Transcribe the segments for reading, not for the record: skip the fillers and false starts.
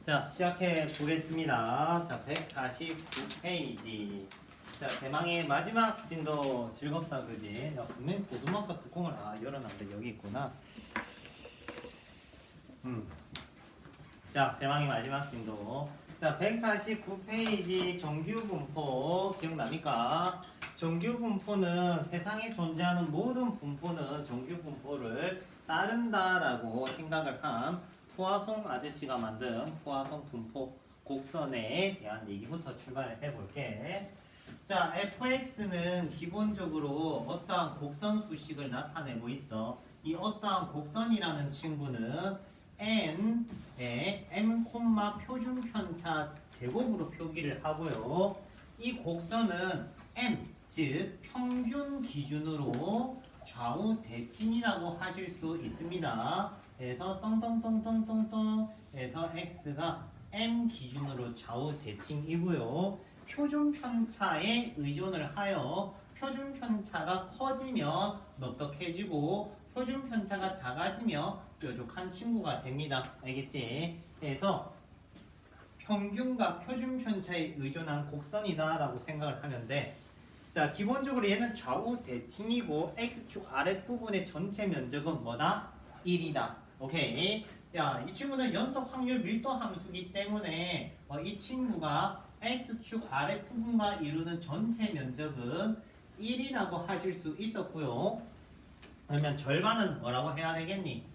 자, 시작해 보겠습니다. 자, 149페이지. 자, 대망의 마지막 진도 즐겁다, 그지? 야, 분명히 보드마카 뚜껑을, 열어놨는데 여기 있구나. 자, 대망의 마지막 진도. 자, 149페이지 정규 분포 기억납니까? 정규 분포는 세상에 존재하는 모든 분포는 정규 분포를 따른다라고 생각을 한 푸아송 아저씨가 만든 푸아송 분포 곡선에 대한 얘기부터 출발을 해볼게. 자, fx는 기본적으로 어떠한 곡선 수식을 나타내고 있어. 이 어떠한 곡선이라는 친구는 n의 m, 표준 편차 제곱으로 표기를 하고요. 이 곡선은 m, 즉 평균 기준으로 좌우 대칭이라고 하실 수 있습니다. 그래서 똥똥똥똥똥똥 해서 x가 m 기준으로 좌우 대칭이고요. 표준 편차에 의존을 하여 표준 편차가 커지면 넓적해지고 표준 편차가 작아지면 뾰족한 친구가 됩니다. 알겠지? 그래서 평균과 표준 편차에 의존한 곡선이다 라고 생각을 하면 돼. 자, 기본적으로 얘는 좌우 대칭이고 x축 아랫부분의 전체 면적은 뭐다? 1이다. 오케이. 야, 이 친구는 연속 확률 밀도 함수기 때문에 이 친구가 x축 아랫부분과 이루는 전체 면적은 1이라고 하실 수 있었고요. 그러면 절반은 뭐라고 해야 되겠니?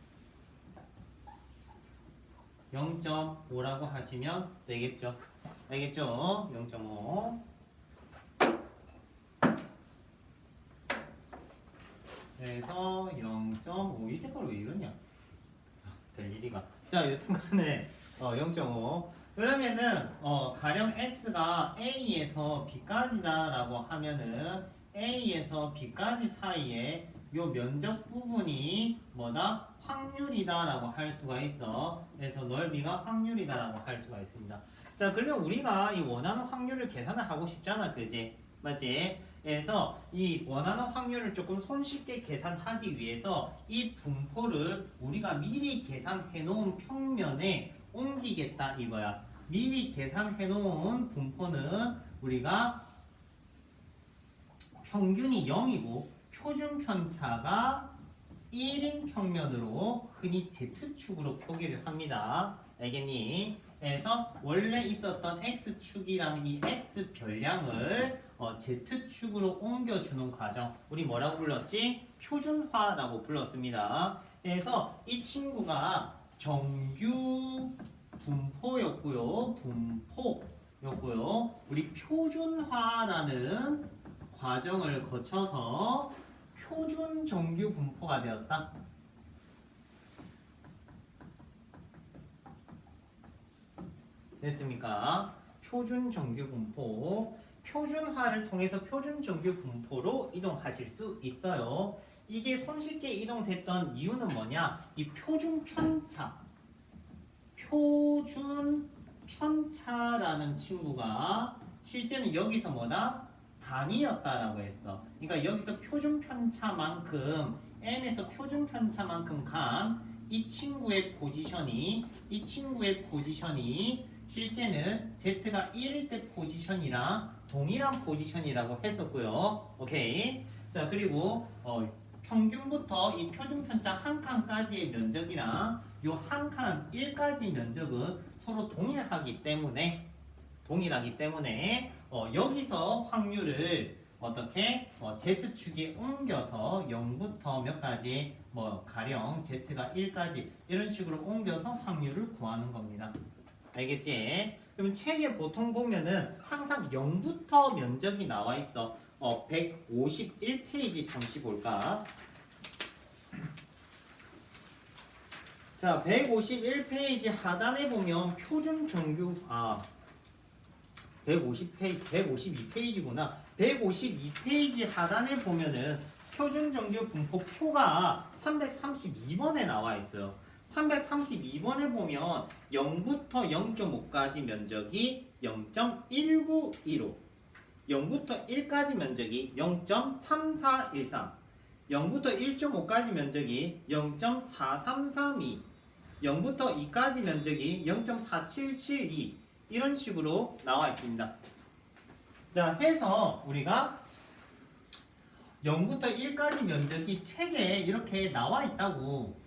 0.5라고 하시면 되겠죠. 알겠죠? 0.5. 그래서 0.5. 이 색깔 왜 이러냐? 될 일이가. 자, 여튼간에 0.5. 그러면은 가령 x가 a에서 b까지다라고 하면은 a에서 b까지 사이에 요 면적 부분이 뭐다? 확률이다라고 할 수가 있어. 그래서 넓이가 확률이다라고 할 수가 있습니다. 자, 그러면 우리가 이 원하는 확률을 계산을 하고 싶잖아, 그지? 맞지? 그래서 이 원하는 확률을 조금 손쉽게 계산하기 위해서 이 분포를 우리가 미리 계산해 놓은 평면에 옮기겠다 이거야. 미리 계산해 놓은 분포는 우리가 평균이 0이고 표준 편차가 1인 평면으로 흔히 Z축으로 표기를 합니다. 알겠니? 그래서 원래 있었던 X축이라는 이 X 별량을 Z축으로 옮겨주는 과정. 우리 뭐라고 불렀지? 표준화라고 불렀습니다. 그래서 이 친구가 정규 분포였고요. 분포였고요. 우리 표준화라는 과정을 거쳐서 표준 정규 분포가 되었다. 됐습니까? 표준 정규 분포. 표준화를 통해서 표준 정규 분포로 이동하실 수 있어요. 이게 손쉽게 이동됐던 이유는 뭐냐? 이 표준 편차. 표준 편차라는 친구가 실제는 여기서 뭐다? 단위였다라고 했어. 그러니까 여기서 표준 편차만큼 m에서 표준 편차만큼 간 이 친구의 포지션이 실제는 z가 1일 때 포지션이랑 동일한 포지션이라고 했었고요. 오케이. 자, 그리고 평균부터 이 표준 편차 한 칸까지의 면적이랑 요 한 칸 1까지 면적은 서로 동일하기 때문에 여기서 확률을 어떻게 Z축에 옮겨서 0부터 몇 가지 가령 Z가 1까지 이런 식으로 옮겨서 확률을 구하는 겁니다. 알겠지? 그럼 책에 보통 보면은 항상 0부터 면적이 나와 있어. 151페이지 잠시 볼까? 자, 151페이지 하단에 보면 표준 정규 152페이지구나. 152페이지 하단에 보면은 표준 정규 분포 표가 332번에 나와 있어요. 332번에 보면 0부터 0.5까지 면적이 0.1915, 0부터 1까지 면적이 0.3413, 0부터 1.5까지 면적이 0.4332, 0부터 2까지 면적이 0.4772 이런 식으로 나와 있습니다. 자, 해서 우리가 0부터 1까지 면적이 책에 이렇게 나와 있다고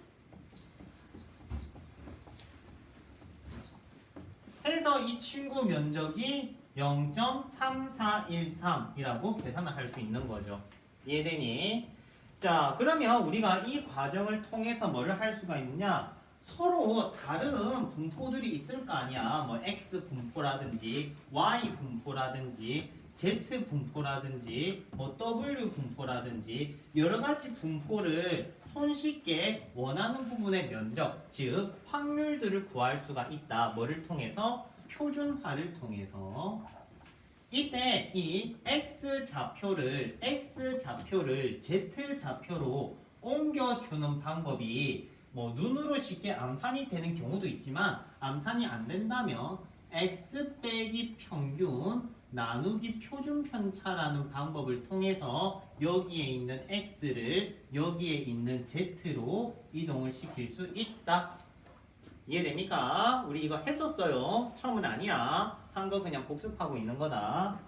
해서 이 친구 면적이 0.3413이라고 계산을 할 수 있는 거죠. 이해되니? 자, 그러면 우리가 이 과정을 통해서 뭐를 할 수가 있느냐? 서로 다른 분포들이 있을 거 아니야. 뭐 X 분포라든지 Y 분포라든지 Z 분포라든지 뭐 W 분포라든지 여러 가지 분포를 손쉽게 원하는 부분의 면적, 즉 확률들을 구할 수가 있다. 뭐를 통해서? 표준화를 통해서. 이때 이 X 좌표를 Z 좌표로 옮겨주는 방법이 뭐 눈으로 쉽게 암산이 되는 경우도 있지만 암산이 안 된다면 X 빼기 평균 나누기 표준 편차라는 방법을 통해서 여기에 있는 X를 여기에 있는 Z로 이동을 시킬 수 있다. 이해됩니까? 우리 이거 했었어요. 처음은 아니야. 한 거 그냥 복습하고 있는 거다.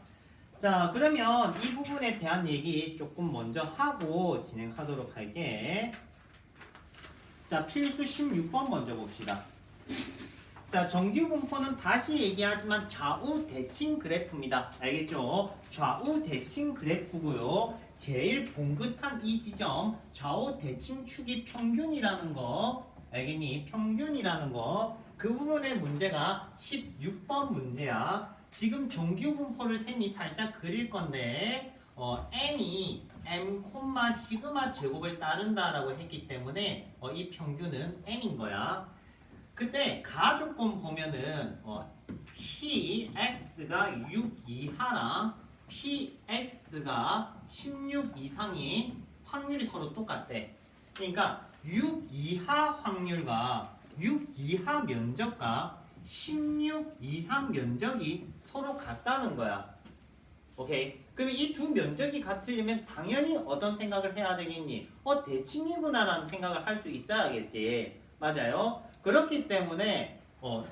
자, 그러면 이 부분에 대한 얘기 조금 먼저 하고 진행하도록 할게. 자, 필수 16번 먼저 봅시다. 자, 정규 분포는 다시 얘기하지만 좌우 대칭 그래프입니다. 알겠죠? 좌우 대칭 그래프고요. 제일 봉긋한 이 지점 좌우 대칭축이 평균이라는 거 알겠니? 평균이라는 거. 그 부분의 문제가 16번 문제야. 지금 정규 분포를 쌤이 살짝 그릴 건데 n이 n, 시그마 제곱을 따른다라고 했기 때문에 이 평균은 n인 거야. 그때 가조건 보면은 px가 6 이하랑 px가 16 이상인 확률이 서로 똑같대. 그러니까 6 이하 확률과 6 이하 면적과 16 이상 면적이 서로 같다는 거야. 오케이? 그럼 이 두 면적이 같으려면 당연히 어떤 생각을 해야 되겠니? 대칭이구나라는 생각을 할 수 있어야겠지. 맞아요? 그렇기 때문에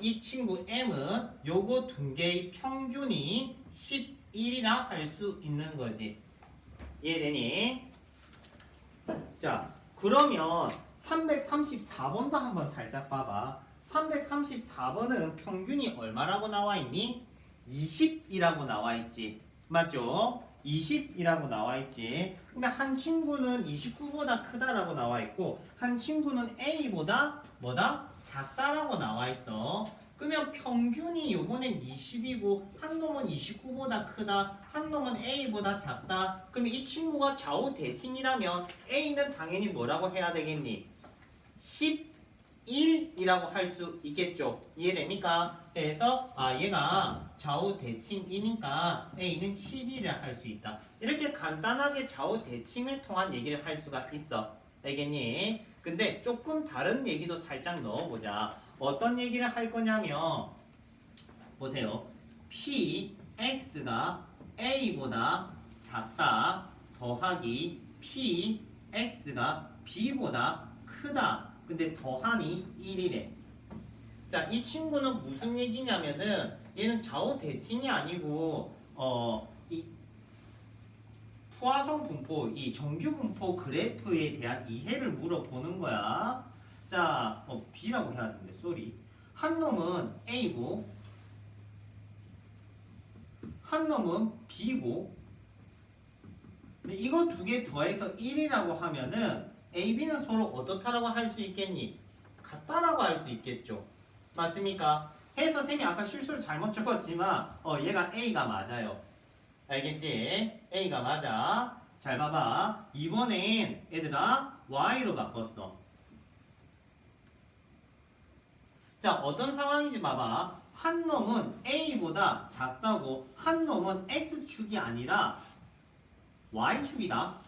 이 친구 M은 요거 두 개의 평균이 11이라 할 수 있는 거지. 이해되니? 자, 그러면 334번도 한번 살짝 봐봐. 334번은 평균이 얼마라고 나와 있니? 20이라고 나와 있지. 맞죠? 20이라고 나와 있지. 근데 한 친구는 29보다 크다라고 나와 있고 한 친구는 A보다 뭐다? 작다라고 나와 있어. 그러면 평균이 요번엔 20이고 한 놈은 29보다 크다, 한 놈은 A보다 작다. 그러면 이 친구가 좌우 대칭이라면 A는 당연히 뭐라고 해야 되겠니? 11이라고 할 수 있겠죠. 이해됩니까? 그래서 얘가 좌우 대칭이니까 A는 11이라 할 수 있다. 이렇게 간단하게 좌우 대칭을 통한 얘기를 할 수가 있어. 알겠니? 근데 조금 다른 얘기도 살짝 넣어보자. 어떤 얘기를 할 거냐면 보세요. px가 a보다 작다 더하기 px가 b보다 크다. 근데 더하니 1이래. 자, 이 친구는 무슨 얘기냐면은 얘는 좌우 대칭이 아니고 이 포화성 분포, 이 정규 분포 그래프에 대한 이해를 물어보는 거야. 자, B라고 해야 되는데, 쏘리. 한 놈은 A고, 한 놈은 B고, 근데 이거 두 개 더해서 1이라고 하면은 A, B는 서로 어떻다라고 할 수 있겠니? 같다라고 할 수 있겠죠. 맞습니까? 해서 쌤이 아까 실수를 잘못 적었지만, 얘가 A가 맞아요. 알겠지? A가 맞아. 잘 봐봐. 이번엔 얘들아 Y로 바꿨어. 자, 어떤 상황인지 봐봐. 한 놈은 A보다 작다고 한 놈은 X축이 아니라 Y축이다.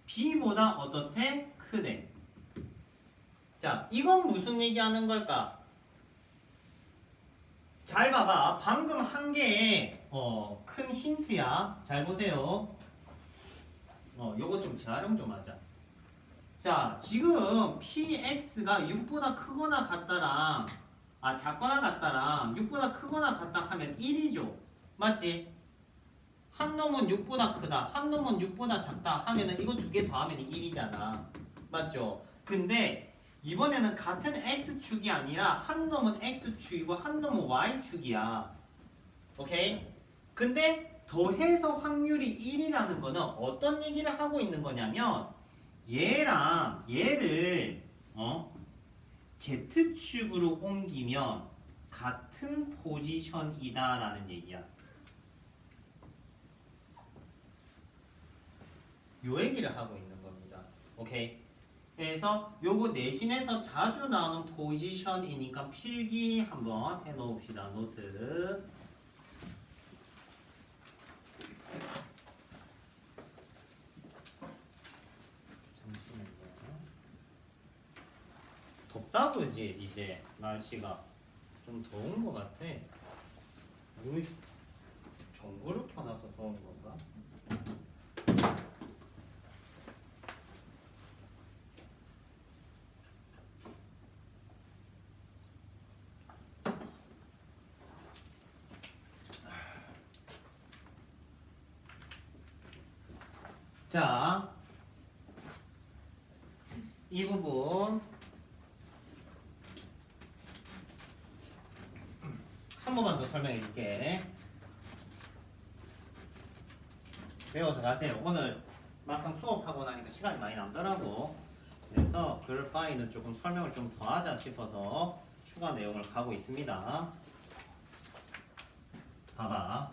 B보다 어떻대? 크대. 자, 이건 무슨 얘기하는 걸까? 잘 봐봐. 방금 한 개의 큰 힌트야. 잘 보세요. 요거 좀 재활용 좀 하자. 자, 지금 px가 6보다 크거나 같다랑 작거나 같다랑 6보다 크거나 같다 하면 1이죠. 맞지? 한 놈은 6보다 크다, 한 놈은 6보다 작다 하면은 이거 두 개 더하면 1이잖아. 맞죠? 근데 이번에는 같은 x축이 아니라 한 놈은 x축이고 한 놈은 y축이야. 오케이? 근데 더해서 확률이 1이라는 거는 어떤 얘기를 하고 있는 거냐면 얘랑 얘를 Z축으로 옮기면 같은 포지션이다 라는 얘기야. 요 얘기를 하고 있는 겁니다. 오케이? 그래서 요거 내신에서 자주 나오는 포지션이니까 필기 한번 해놓읍시다. 노트. 덥다 그지? 이제 날씨가 좀 더운 것 같아. 우이, 전구를 켜놔서 더운 건가? 자, 이 부분 한 번만 더 설명해 줄게. 배워서 가세요. 오늘 막상 수업하고 나니까 시간이 많이 남더라고. 그래서 그럴 바에는 조금 설명을 좀 더 하자 싶어서 추가 내용을 가고 있습니다. 봐봐.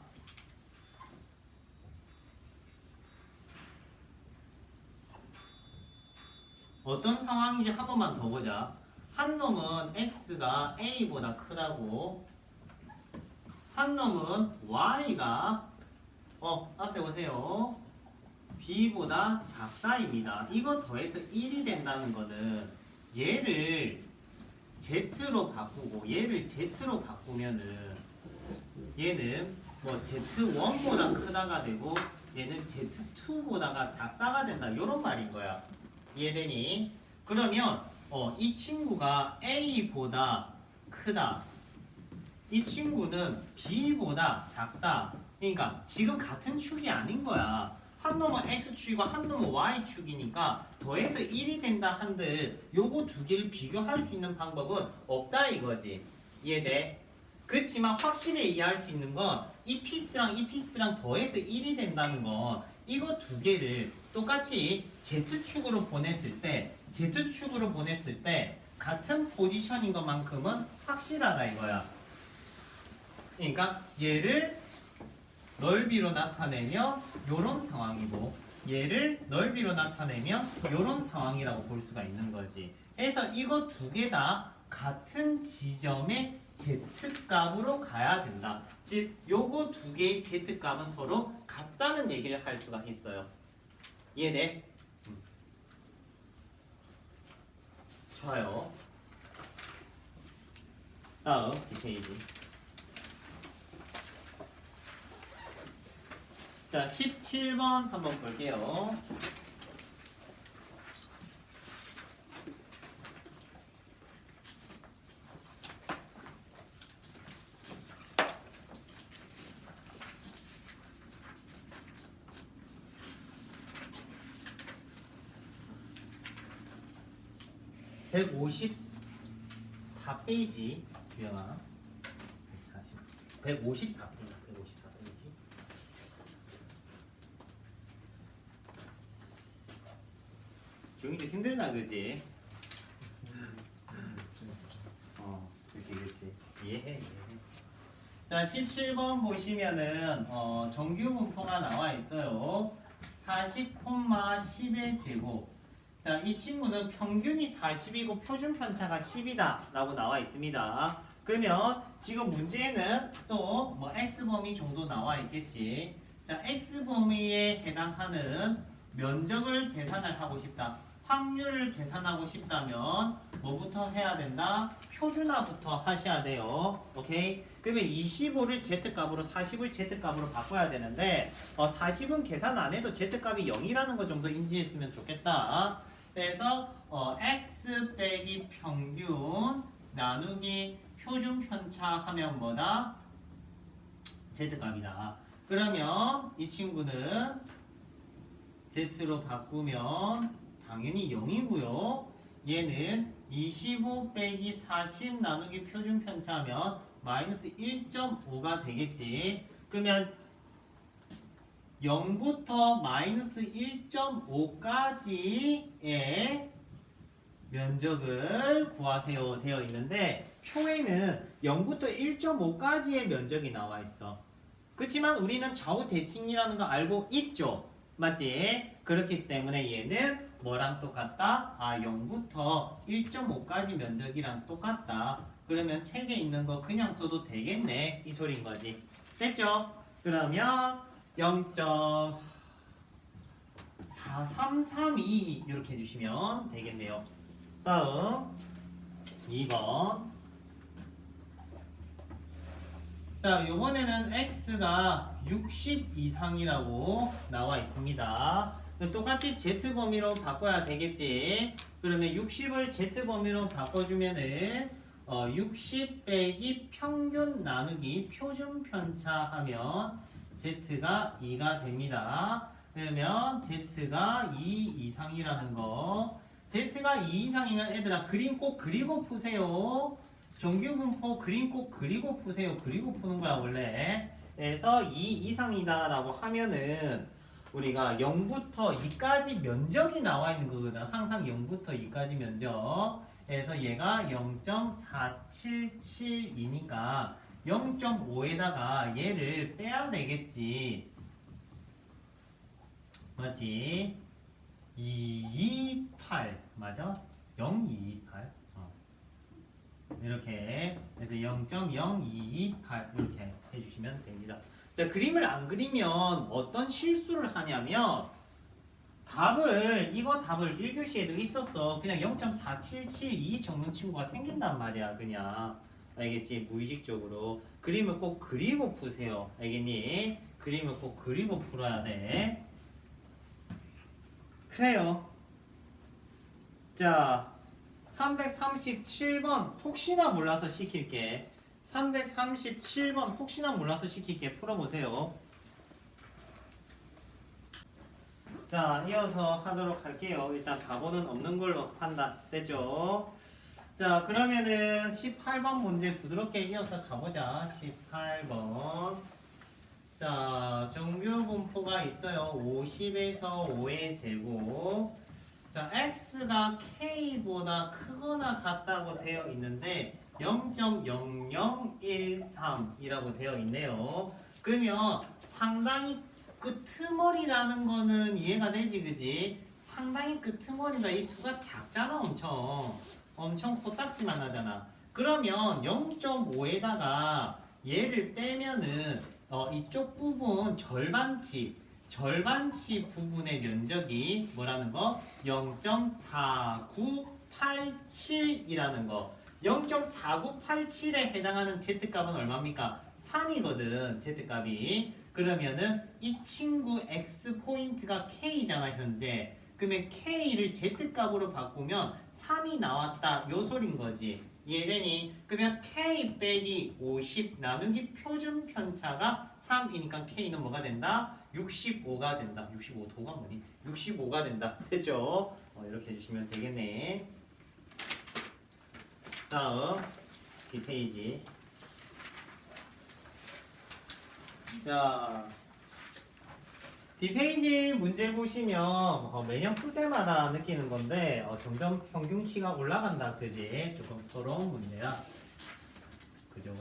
어떤 상황인지 한 번만 더 보자. 한 놈은 x가 a보다 크다고, 한 놈은 y가 앞에 보세요. b보다 작다입니다. 이거 더해서 1이 된다는 거는 얘를 z로 바꾸고 얘를 z로 바꾸면은 얘는 뭐 z1보다 크다가 되고 얘는 z2보다가 작다가 된다. 이런 말인 거야. 이해되니? 그러면 이 친구가 a보다 크다. 이 친구는 b보다 작다. 그러니까 지금 같은 축이 아닌 거야. 한 놈은 x축이고 한 놈은 y축이니까 더해서 1이 된다 한들 요거 두 개를 비교할 수 있는 방법은 없다 이거지. 이해돼? 그렇지만 확실히 이해할 수 있는 건 이 피스랑 이 피스랑 더해서 1이 된다는 건 이거 두 개를 똑같이 Z축으로 보냈을 때 같은 포지션인 것만큼은 확실하다 이거야. 그러니까 얘를 넓이로 나타내면 요런 상황이고 얘를 넓이로 나타내면 요런 상황이라고 볼 수가 있는 거지. 그래서 이거 두 개 다 같은 지점의 Z값으로 가야 된다. 즉 요거 두 개의 Z값은 서로 같다는 얘기를 할 수가 있어요. 이해돼? 좋아요. 다음 뒷페이지. 자, 17번 한번 볼게요. (154페이지) 주영아 154페이지 주영이도 힘들나 그지? 그치 이해해. 자 17번 보시면은 정규 분포가 나와 있어요. 40,10의 제곱. 자, 이 친구는 평균이 40이고 표준 편차가 10이다 라고 나와 있습니다. 그러면 지금 문제에는 또 뭐 x범위 정도 나와 있겠지. 자, x범위에 해당하는 면적을 계산을 하고 싶다. 확률을 계산하고 싶다면 뭐부터 해야 된다? 표준화부터 하셔야 돼요. 오케이? 그러면 25를 z값으로 40을 z값으로 바꿔야 되는데 40은 계산 안 해도 z값이 0이라는 거 정도 인지했으면 좋겠다. 그래서 x 빼기 평균 나누기 표준 편차 하면 뭐다? z값이다. 그러면 이 친구는 z로 바꾸면 당연히 0이고요. 얘는 25 빼기 40 나누기 표준 편차하면 마이너스 1.5가 되겠지. 그러면 0부터 마이너스 1.5까지의 면적을 구하세요 되어 있는데 표에는 0부터 1.5까지의 면적이 나와 있어. 그렇지만 우리는 좌우 대칭이라는 거 알고 있죠? 맞지? 그렇기 때문에 얘는 뭐랑 똑같다? 0부터 1.5까지 면적이랑 똑같다. 그러면 책에 있는 거 그냥 써도 되겠네. 이 소리인 거지. 됐죠? 그러면 0.4332 이렇게 해주시면 되겠네요. 다음 2번. 자, 이번에는 x가 60 이상이라고 나와 있습니다. 똑같이 z 범위로 바꿔야 되겠지. 그러면 60을 z 범위로 바꿔주면은 60 빼기 평균 나누기 표준 편차 하면 z가 2가 됩니다. 그러면 z가 2 이상이라는 거. z가 2 이상이면 애들아 그림 꼭 그리고 푸세요. 정규 분포 그림 꼭 그리고 푸세요. 그리고 푸는 거야 원래. 그래서 2 이상이다 라고 하면은 우리가 0부터 2까지 면적이 나와 있는 거거든. 항상 0부터 2까지 면적. 그래서 얘가 0.477이니까 0.5에다가 얘를 빼야 되겠지. 맞지? 228 맞아? 0228 이렇게 그래서 0.0228 이렇게 해주시면 됩니다. 자, 그림을 안 그리면 어떤 실수를 하냐면 이거 답을 1교시에도 있었어. 그냥 0.4772 적는 친구가 생긴단 말이야. 그냥 알겠지? 무의식적으로 그림을 꼭 그리고 푸세요. 알겠니? 그림을 꼭 그리고 풀어야 돼. 그래요. 자, 337번 혹시나 몰라서 시킬게. 337번 혹시나 몰라서 시킬게. 풀어보세요. 자, 이어서 하도록 할게요. 일단 답은 없는 걸로 판단 됐죠? 자, 그러면은 18번 문제 부드럽게 이어서 가보자. 18번. 자, 정규 분포가 있어요. 50에서 5의 제곱. 자, x가 k보다 크거나 같다고 되어 있는데 0.0013이라고 되어 있네요. 그러면 상당히 끄트머리라는 거는 이해가 되지, 그지? 상당히 끄트머리가 이 수가 작잖아, 엄청 코딱지만 하잖아. 그러면 0.5에다가 얘를 빼면은 이쪽 부분 절반치 부분의 면적이 뭐라는 거? 0.4987이라는 거. 0.4987에 해당하는 z값은 얼마입니까? 3이거든, z값이. 그러면은 이 친구 x 포인트가 k잖아, 현재. 그러면 k를 z값으로 바꾸면 3이 나왔다, 요 소린 거지. 이해되니? 그러면 k 빼기 50 나누기 표준 편차가 3이니까 k는 뭐가 된다? 65가 된다. 65도가 뭐니? 65가 된다. 됐죠? 이렇게 해주시면 되겠네. 다음 뒷페이지. 자, 뒷페이지 문제 보시면 매년 풀 때마다 느끼는 건데 점점 평균 키가 올라간다. 그지? 조금 서러운 문제야. 그죠?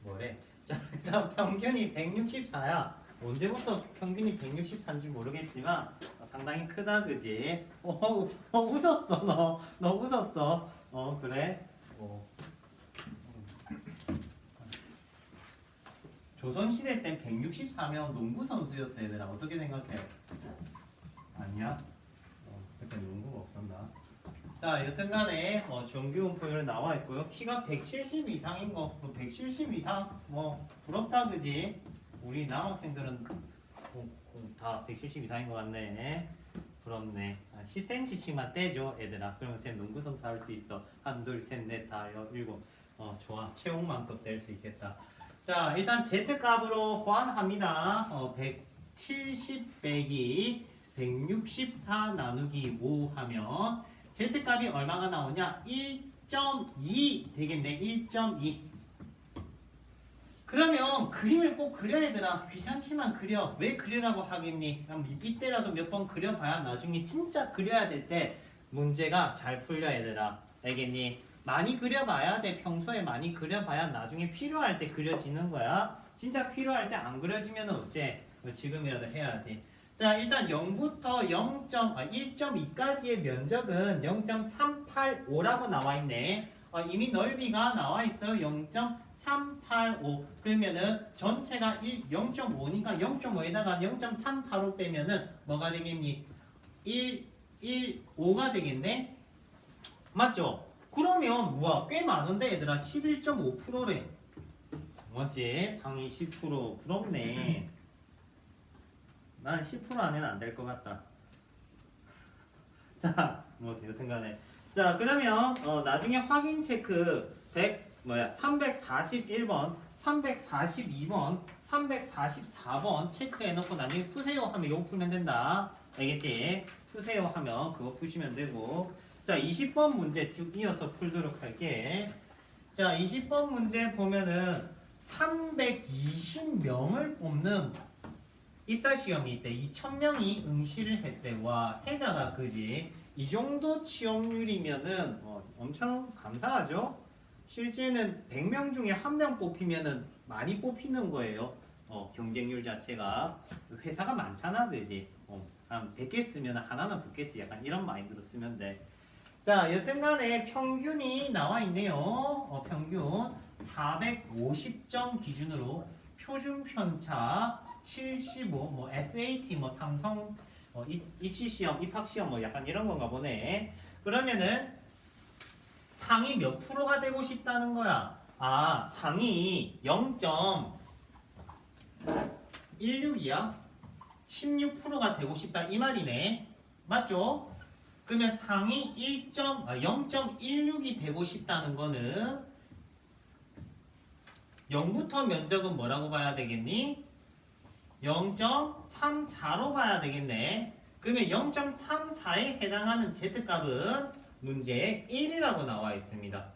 뭐래? 자, 일단 평균이 164야. 언제부터 평균이 164인지 모르겠지만 상당히 크다, 그지? 웃었어, 너 웃었어. 그래? 조선시대 때 164면 농구 선수였어, 얘들아. 어떻게 생각해? 아니야? 그때 농구가 없었나? 자, 여튼간에 정규분포율 나와 있고요. 키가 170 이상인 거, 170 이상 부럽다, 그지? 우리 남학생들은 다 170 이상인 것 같네. 부럽네. 10cm씩만 떼줘 얘들아. 그러면 쌤 농구 선수 할 수 있어. 1, 2, 3, 4, 5, 6, 7. 좋아. 체육만큼 뗄 수 있겠다. 자, 일단 Z값으로 호환합니다. 170 빼기 164 나누기 5 하면 Z값이 얼마가 나오냐? 1.2 되겠네. 1.2. 그러면 그림을 꼭 그려야 되나? 귀찮지만 그려. 왜 그리라고 하겠니? 그럼 이때라도 몇 번 그려봐야 나중에 진짜 그려야 될 때 문제가 잘 풀려야 되나? 알겠니? 많이 그려봐야 돼. 평소에 많이 그려봐야 나중에 필요할 때 그려지는 거야. 진짜 필요할 때 안 그려지면 어째? 지금이라도 해야지. 자, 일단 0부터 1.2까지의 면적은 0.385라고 나와 있네. 이미 넓이가 나와 있어요. 0.385. 그러면은 전체가 0.5니까 0.5에다가 0.385 빼면은 뭐가 되겠니? 115가 되겠네. 맞죠? 그러면 우와 꽤 많은데 얘들아 11.5%래. 맞지? 상위 10% 부럽네. 난 10% 안에는 안 될 것 같다. 자, 뭐 여튼간에 자 그러면 나중에 확인 체크 341번, 342번, 344번 체크해놓고 나중에 푸세요 하면 이거 풀면 된다. 알겠지? 푸세요 하면 그거 푸시면 되고. 자 20번 문제 쭉 이어서 풀도록 할게. 자 20번 문제 보면은 320명을 뽑는 입사시험이 있대. 2000명이 응시를 했대. 와 해자다 그지? 이 정도 취업률이면은 엄청 감사하죠? 실제는 100명 중에 1명 뽑히면은 많이 뽑히는 거예요. 경쟁률 자체가 회사가 많잖아 그지? 한 100개 쓰면 하나는 붙겠지. 약간 이런 마인드로 쓰면 돼. 자 여튼간에 평균이 나와 있네요. 평균 450점 기준으로 표준 편차 75, 뭐 SAT, 뭐 삼성 입시시험, 입학시험 뭐 약간 이런 건가 보네. 그러면은 상위 몇 프로가 되고 싶다는 거야? 아, 상위 0.16이야? 16%가 되고 싶다 이 말이네. 맞죠? 그러면 상위 0.16이 되고 싶다는 거는 0부터 면적은 뭐라고 봐야 되겠니? 0.34로 봐야 되겠네. 그러면 0.34에 해당하는 Z값은 문제에 1이라고 나와 있습니다.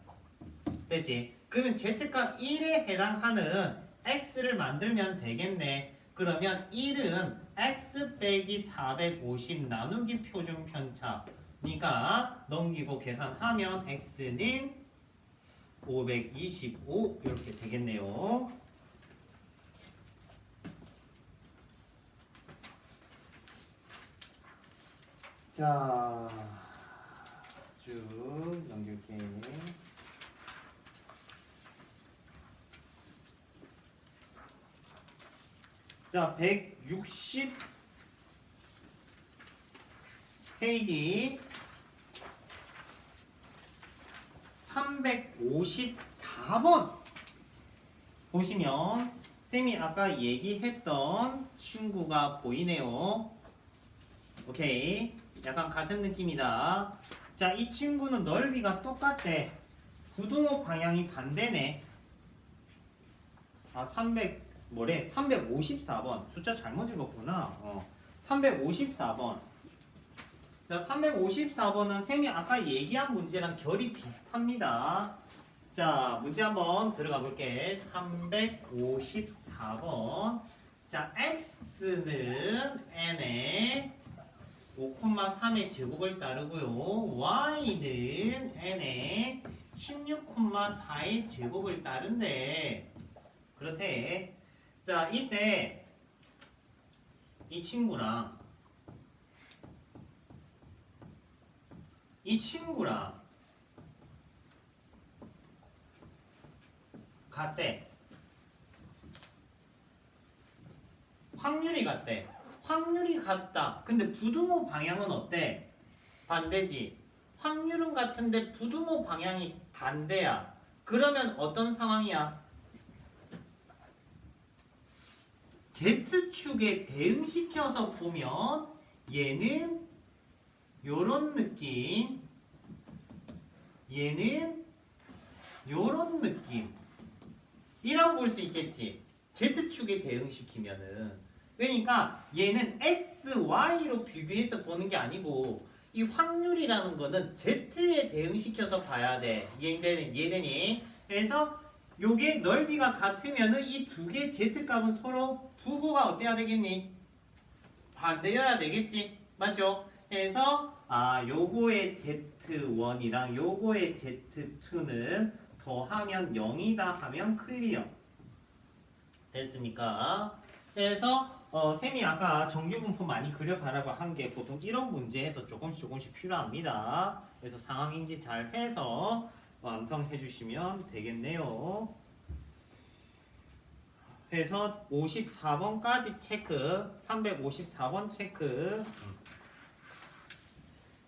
되지? 그러면 Z값 1에 해당하는 X를 만들면 되겠네. 그러면 1은 X 빼기 450 나누기 표준 편차니까 넘기고 계산하면 X는 525 이렇게 되겠네요. 자, 쭉 넘길게. 자, 160 페이지 354번 보시면 쌤이 아까 얘기했던 친구가 보이네요. 오케이. 약간 같은 느낌이다. 자, 이 친구는 넓이가 똑같대. 부등호 방향이 반대네. 아, 354번. 숫자 잘못 읽었구나. 354번. 자, 354번은 쌤이 아까 얘기한 문제랑 결이 비슷합니다. 자, 문제 한번 들어가 볼게. 354번. 자, x는 n에 5,3의 제곱을 따르고요. y는 n에 16,4의 제곱을 따른대. 그렇대. 자, 이때 이 친구랑 같대. 확률이 같대. 확률이 같다. 근데 부등호 방향은 어때? 반대지. 확률은 같은데 부등호 방향이 반대야. 그러면 어떤 상황이야? Z축에 대응시켜서 보면 얘는 요런 느낌, 얘는 요런 느낌 이라고 볼 수 있겠지. Z축에 대응시키면은. 그러니까 얘는 X, Y로 비교해서 보는 게 아니고 이 확률이라는 거는 Z에 대응시켜서 봐야 돼. 이해되니? 그래서 요게 넓이가 같으면은 이 두 개의 Z값은 서로 부호가 어때야 되겠니? 반대여야 되겠지. 맞죠? 그래서 요거의 Z1이랑 요거의 Z2는 더하면 0이다 하면 클리어. 됐습니까? 그래서 쌤이 아까 정규분포 많이 그려봐라고 한 게 보통 이런 문제에서 조금씩 필요합니다. 그래서 상황인지 잘 해서 완성해 주시면 되겠네요. 해서 54번까지 체크, 354번 체크.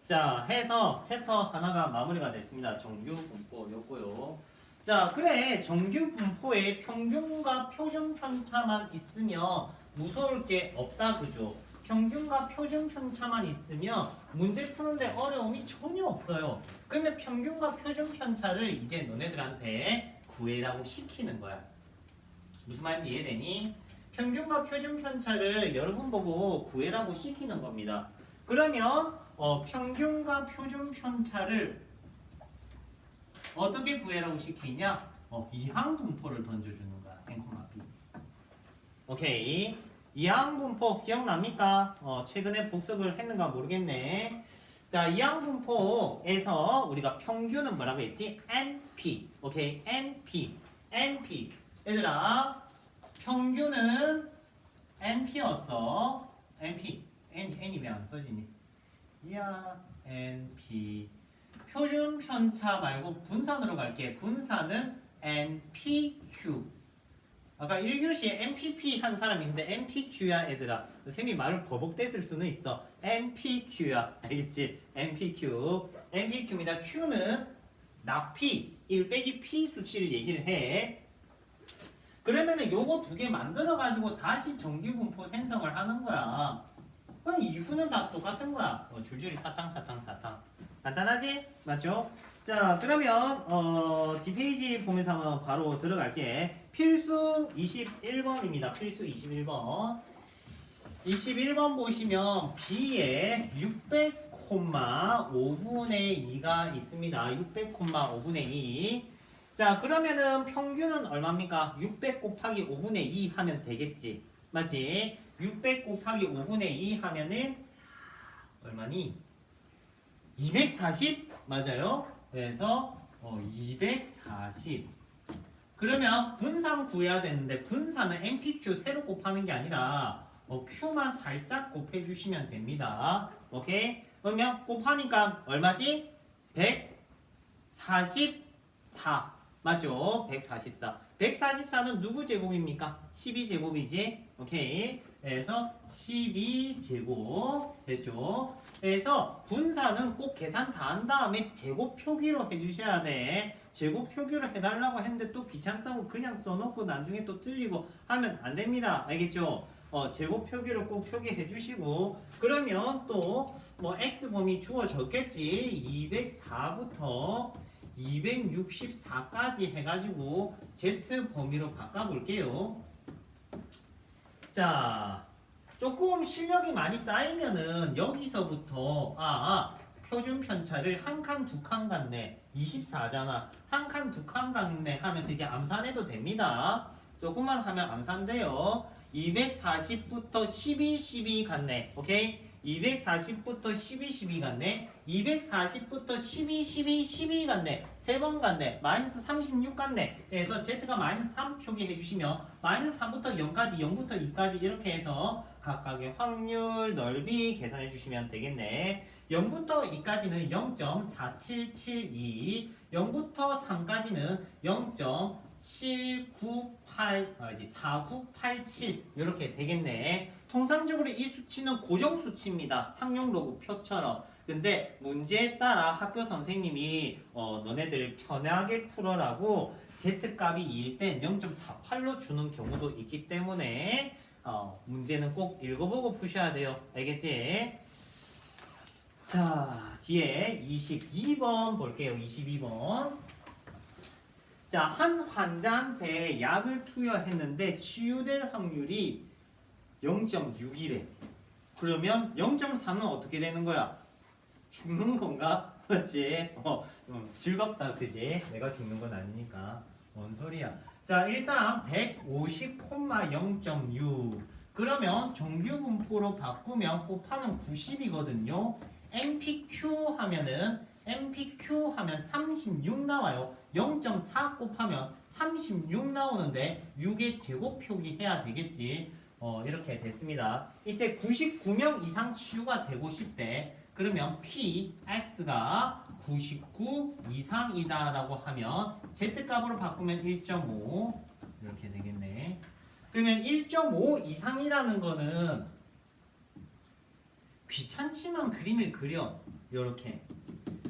자, 해서 챕터 하나가 마무리가 됐습니다. 정규분포 요거요. 자, 그래. 정규분포에 평균과 표준 편차만 있으면 무서울 게 없다, 그죠? 평균과 표준 편차만 있으면 문제 푸는데 어려움이 전혀 없어요. 그러면 평균과 표준 편차를 이제 너네들한테 구해라고 시키는 거야. 무슨 말인지 이해되니? 평균과 표준 편차를 여러분 보고 구해라고 시키는 겁니다. 그러면 평균과 표준 편차를 어떻게 구해라고 시키냐? 이항분포를 던져주는 거야. n, p. 오케이. 이항분포 기억납니까? 최근에 복습을 했는가 모르겠네. 자, 이항분포에서 우리가 평균은 뭐라고 했지? np. 오케이. np. np. 얘들아, 평균은 np였어. np. n이 왜 안 써지니? 이야, np. 표준 편차 말고 분산으로 갈게. 분산은 npq. 아까 1교시에 npp 한 사람인데 npq야 얘들아. 쌤이 말을 버벅댔을 수는 있어. npq야. 알겠지? npq. npq입니다. q는 납P 1 빼기 p 수치를 얘기를 해. 그러면은 요거 두 개 만들어 가지고 다시 정규분포 생성을 하는 거야. 그럼 이후는 다 똑같은 거야. 줄줄이 사탕. 간단하지? 맞죠? 자, 그러면 뒷페이지 보면서 한번 바로 들어갈게. 필수 21번입니다. 필수 21번. 21번 보시면 B에 600,5분의 2가 있습니다. 600,5분의 2. 자, 그러면은 평균은 얼마입니까? 600 곱하기 5분의 2 하면 되겠지. 맞지? 600 곱하기 5분의 2 하면은 얼마니? 240? 맞아요. 그래서 240. 그러면 분산 구해야 되는데 분산은 NPQ 세로 곱하는 게 아니라 Q만 살짝 곱해주시면 됩니다. 오케이? 그러면 곱하니까 얼마지? 144. 맞죠? 144. 144는 누구 제곱입니까? 12제곱이지? 오케이. 그래서 12제곱 됐죠? 그래서 분산은 꼭 계산 다 한 다음에 제곱 표기로 해주셔야 돼. 제곱 표기로 해달라고 했는데 또 귀찮다고 그냥 써놓고 나중에 또 틀리고 하면 안 됩니다. 알겠죠? 제곱 표기로 꼭 표기해 주시고 그러면 또 뭐 x범위 주어졌겠지. 204부터 264까지 해가지고 z범위로 바꿔볼게요. 자, 조금 실력이 많이 쌓이면은 여기서부터 표준 편차를 한 칸, 두 칸 같네. 24잖아. 한 칸, 두 칸 같네 하면서 이게 암산해도 됩니다. 조금만 하면 암산돼요. 240부터 12 같네. 오케이? 240부터 12 같네. 240부터 12 같네. 세 번 같네. 마이너스 36 같네. 그래서 Z가 마이너스 3 표기해 주시면 마이너스 3부터 0까지, 0부터 2까지 이렇게 해서 각각의 확률 넓이 계산해 주시면 되겠네. 0부터 2까지는 0.4772, 0부터 3까지는 4987 이렇게 되겠네. 통상적으로 이 수치는 고정 수치입니다. 상용 로그 표처럼. 근데 문제에 따라 학교 선생님이 너네들 편하게 풀어라고 Z값이 2일 땐 0.48로 주는 경우도 있기 때문에 문제는 꼭 읽어보고 푸셔야 돼요. 알겠지? 자, 뒤에 22번 볼게요. 22번. 자, 한 환자한테 약을 투여했는데 치유될 확률이 0.6이래. 그러면 0.4는 어떻게 되는 거야? 죽는 건가? 그렇지? 즐겁다, 그지? 내가 죽는 건 아니니까. 뭔 소리야? 자, 일단 150,0.6. 그러면 정규 분포로 바꾸면 곱하면 90이거든요. MPQ 하면 36 나와요. 0.4 곱하면 36 나오는데 6의 제곱 표기해야 되겠지. 이렇게 됐습니다. 이때 99명 이상 치유가 되고 싶대. 그러면 Px가 99 이상이다라고 하면 Z값으로 바꾸면 1.5 이렇게 되겠네. 그러면 1.5 이상이라는 거는 귀찮지만 그림을 그려. 요렇게.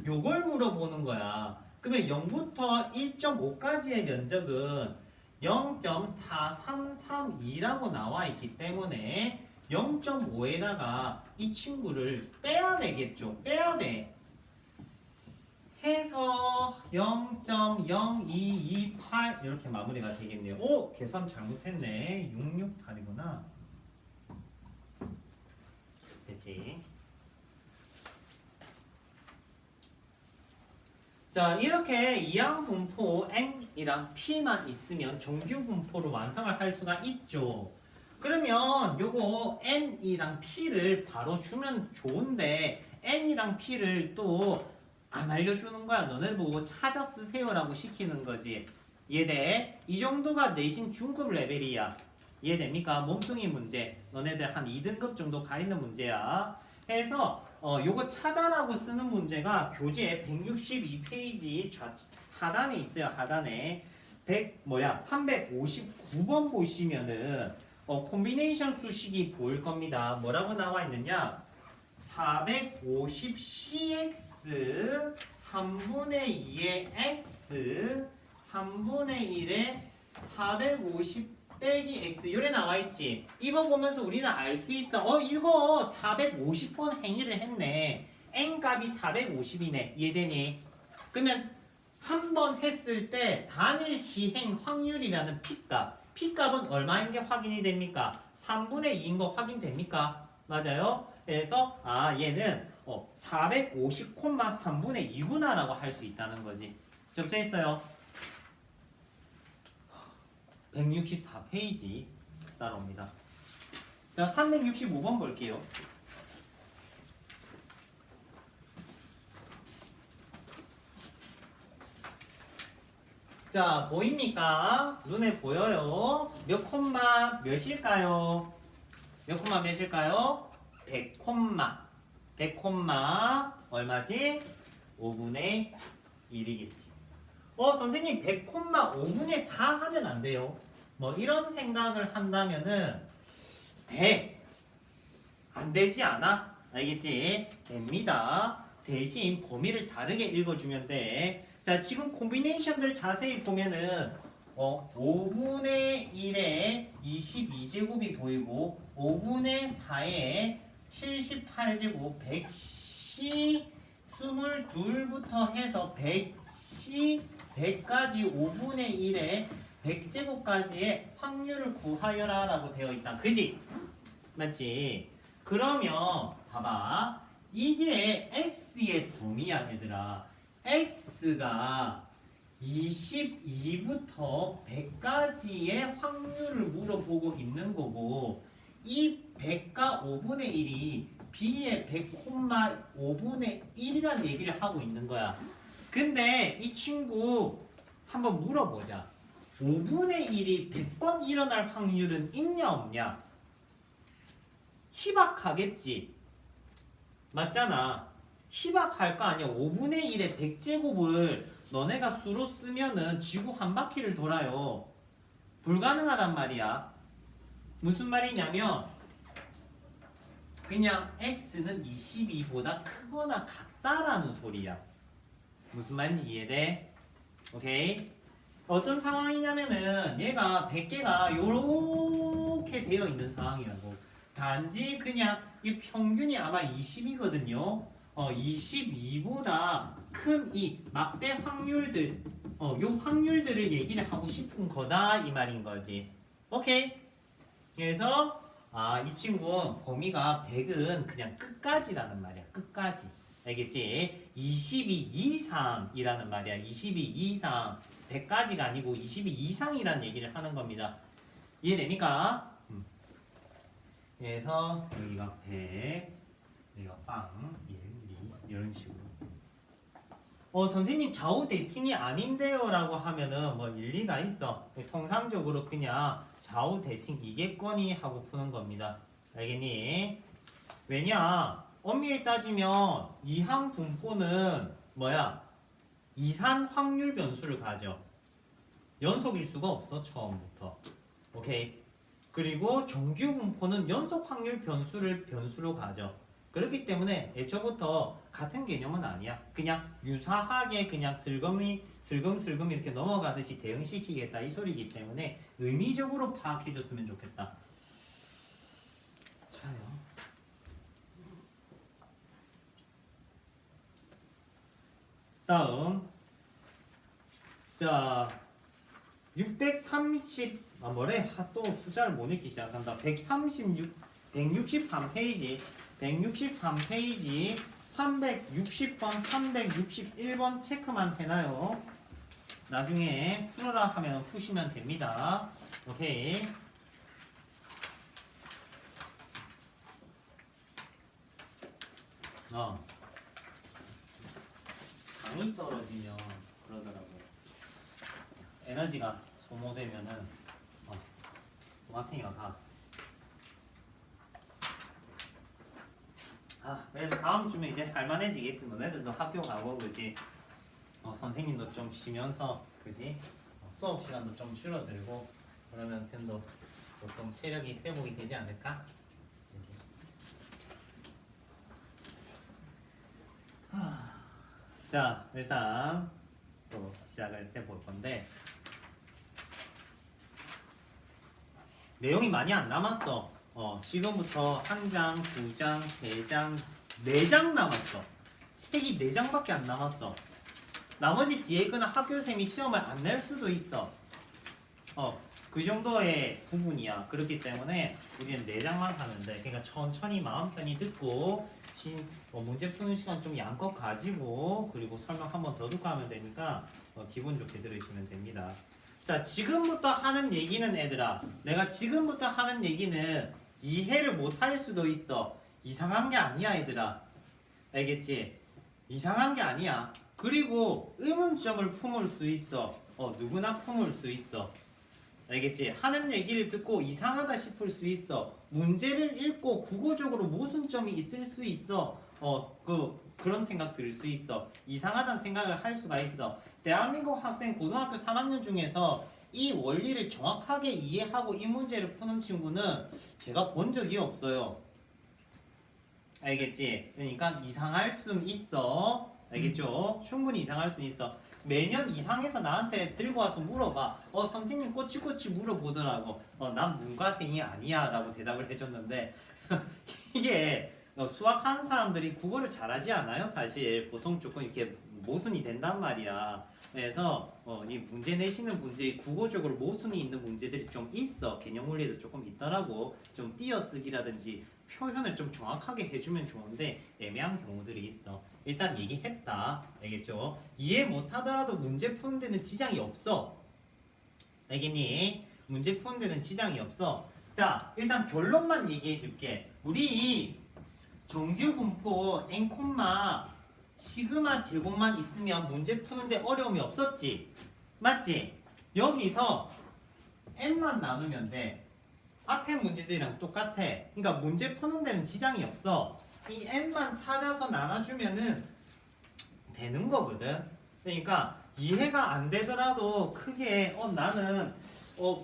요걸 물어보는 거야. 그러면 0부터 1.5까지의 면적은 0.4332라고 나와 있기 때문에 0.5에다가 이 친구를 빼야 되겠죠. 빼야 돼. 해서 0.0228 이렇게 마무리가 되겠네요. 오! 계산 잘못했네. 668이구나. 됐지? 자, 이렇게 이항 분포 N이랑 P만 있으면 정규 분포로 완성을 할 수가 있죠. 그러면 요거 N이랑 P를 바로 주면 좋은데 N이랑 P를 또 안 알려주는 거야. 너네를 보고 찾아 쓰세요라고 시키는 거지. 이해돼? 이 정도가 내신 중급 레벨이야. 이해됩니까? 몸뚱이 문제. 너네들 한 2등급 정도 가 있는 문제야. 해서 요거 찾아라고 쓰는 문제가 교재 162페이지 하단에 있어요. 하단에 359번 보시면은 콤비네이션 수식이 보일 겁니다. 뭐라고 나와 있느냐? 450cx 3분의 2의 x 3분의 1의 450 빼기 x 요래 나와 있지. 이거 보면서 우리는 알 수 있어. 이거 450번 행위를 했네. n 값이 450이네. 이해되니? 그러면 한 번 했을 때 단일 시행 확률이라는 p값. p값은 얼마인 게 확인이 됩니까? 3분의 2인 거 확인됩니까? 맞아요? 그래서 얘는 450,3분의 2구나 라고 할 수 있다는 거지. 접수했어요. 164페이지 따라옵니다. 자, 365번 볼게요. 자, 보입니까? 눈에 보여요. 몇 콤마 몇일까요? 몇 콤마 몇일까요? 100 콤마. 100 콤마 얼마지? 5분의 1이겠지. 선생님 100 콤마 5분의 4 하면 안 돼요. 뭐 이런 생각을 한다면은 돼. 안 되지 않아? 알겠지? 됩니다. 대신 범위를 다르게 읽어주면 돼. 자, 지금 콤비네이션들 자세히 보면은 5분의 1에 22제곱이 보이고 5분의 4에 78제곱 100C 22부터 해서 100C 100까지 5분의 1에 100제곱까지의 확률을 구하여라 라고 되어 있다. 그지? 맞지? 그러면 봐봐. 이게 x의 범위야 얘들아. x가 22부터 100까지의 확률을 물어보고 있는 거고 이 100과 5분의 1이 b의 100, 5분의 1이라는 얘기를 하고 있는 거야. 근데 이 친구 한번 물어보자. 5분의 1이 100번 일어날 확률은 있냐 없냐? 희박하겠지. 맞잖아. 희박할 거 아니야. 5분의 1의 100제곱을 너네가 수로 쓰면은 지구 한 바퀴를 돌아요. 불가능하단 말이야. 무슨 말이냐면 그냥 x는 22보다 크거나 같다라는 소리야. 무슨 말인지 이해돼? 오케이? 어떤 상황이냐면은 얘가 100개가 요렇게 되어 있는 상황이라고. 단지 그냥 이 평균이 아마 20이거든요. 22보다 큰 이 막대 확률들, 요 확률들을 얘기를 하고 싶은 거다 이 말인 거지. 오케이? 그래서 이 친구는 범위가 100은 그냥 끝까지라는 말이야. 끝까지. 알겠지? 22 이상이라는 말이야. 22 이상. 100까지가 아니고 22 이상이라는 얘기를 하는 겁니다. 이해됩니까? 그래서 여기가 100, 여기가 빵, 1, 2 이런 식으로. 선생님 좌우 대칭이 아닌데요 라고 하면은 뭐 일리가 있어. 통상적으로 그냥 좌우 대칭이겠거니 하고 푸는 겁니다. 알겠니? 왜냐? 엄밀히 따지면 이항 분포는 뭐야? 이산 확률 변수를 가져. 연속일 수가 없어 처음부터. 오케이. 그리고 정규 분포는 연속 확률 변수로 가져. 그렇기 때문에 애초부터 같은 개념은 아니야. 그냥 유사하게 그냥 슬금슬금 이렇게 넘어가듯이 대응시키겠다 이 소리이기 때문에 의미적으로 파악해줬으면 좋겠다. 자요. 다음. 자, 630 뭐래? 또 숫자를 못 읽기 시작한다. 163페이지 360번 361번 체크만 해놔요. 나중에 풀어라 하면 푸시면 됩니다. 오케이. 당이 떨어지면 그러더라고. 에너지가 소모되면은 마탱이가 가. 그래도 다음 주면 이제 살만해지겠지. 너네들도 학교 가고 그지. 선생님도 좀 쉬면서 그지. 수업 시간도 좀 줄어들고 그러면 쌤도 보통 체력이 회복이 되지 않을까? 자, 일단 또 시작을 해볼 건데 내용이 많이 안 남았어. 지금부터 한 장, 두 장, 세 장, 네 장 남았어. 책이 네 장밖에 안 남았어. 나머지 뒤에 거는 학교쌤이 시험을 안 낼 수도 있어. 그 정도의 부분이야. 그렇기 때문에 우리는 네 장만 하면 돼. 그러니까 천천히 마음 편히 듣고 문제 푸는 시간 좀 양껏 가지고 그리고 설명 한 번 더 듣고 하면 되니까 기분 좋게 들으시면 됩니다. 자, 지금부터 하는 얘기는 애들아, 내가 지금부터 하는 얘기는 이해를 못할 수도 있어. 이상한 게 아니야 얘들아. 알겠지? 이상한 게 아니야. 그리고 의문점을 품을 수 있어. 누구나 품을 수 있어. 알겠지? 하는 얘기를 듣고 이상하다 싶을 수 있어. 문제를 읽고 국어적으로 모순점이 있을 수 있어. 그런 생각 들 수 있어. 이상하다는 생각을 할 수가 있어. 대한민국 학생 고등학교 3학년 중에서 이 원리를 정확하게 이해하고 이 문제를 푸는 친구는 제가 본 적이 없어요. 알겠지? 그러니까 이상할 순 있어. 알겠죠? 충분히 이상할 순 있어. 매년 이상해서 나한테 들고 와서 물어봐. 선생님 꼬치꼬치 물어보더라고. 난 문과생이 아니야 라고 대답을 해줬는데 이게 수학하는 사람들이 국어를 잘하지 않아요. 사실 보통 조금 이렇게 모순이 된단 말이야. 그래서 이 문제 내시는 분들이 국어적으로 모순이 있는 문제들이 좀 있어. 개념 원리도 조금 있더라고. 좀 띄어쓰기라든지 표현을 좀 정확하게 해주면 좋은데 애매한 경우들이 있어. 일단 얘기했다. 알겠죠? 이해 못하더라도 문제 푸는 데는 지장이 없어. 알겠니? 문제 푸는 데는 지장이 없어. 자, 일단 결론만 얘기해 줄게. 우리 정규 분포 n, 시그마 제곱만 있으면 문제 푸는데 어려움이 없었지? 맞지? 여기서 n만 나누면 돼. 앞에 문제들이랑 똑같아. 그러니까 문제 푸는 데는 지장이 없어. 이 n만 찾아서 나눠주면은 되는 거거든. 그러니까 이해가 안 되더라도 크게 나는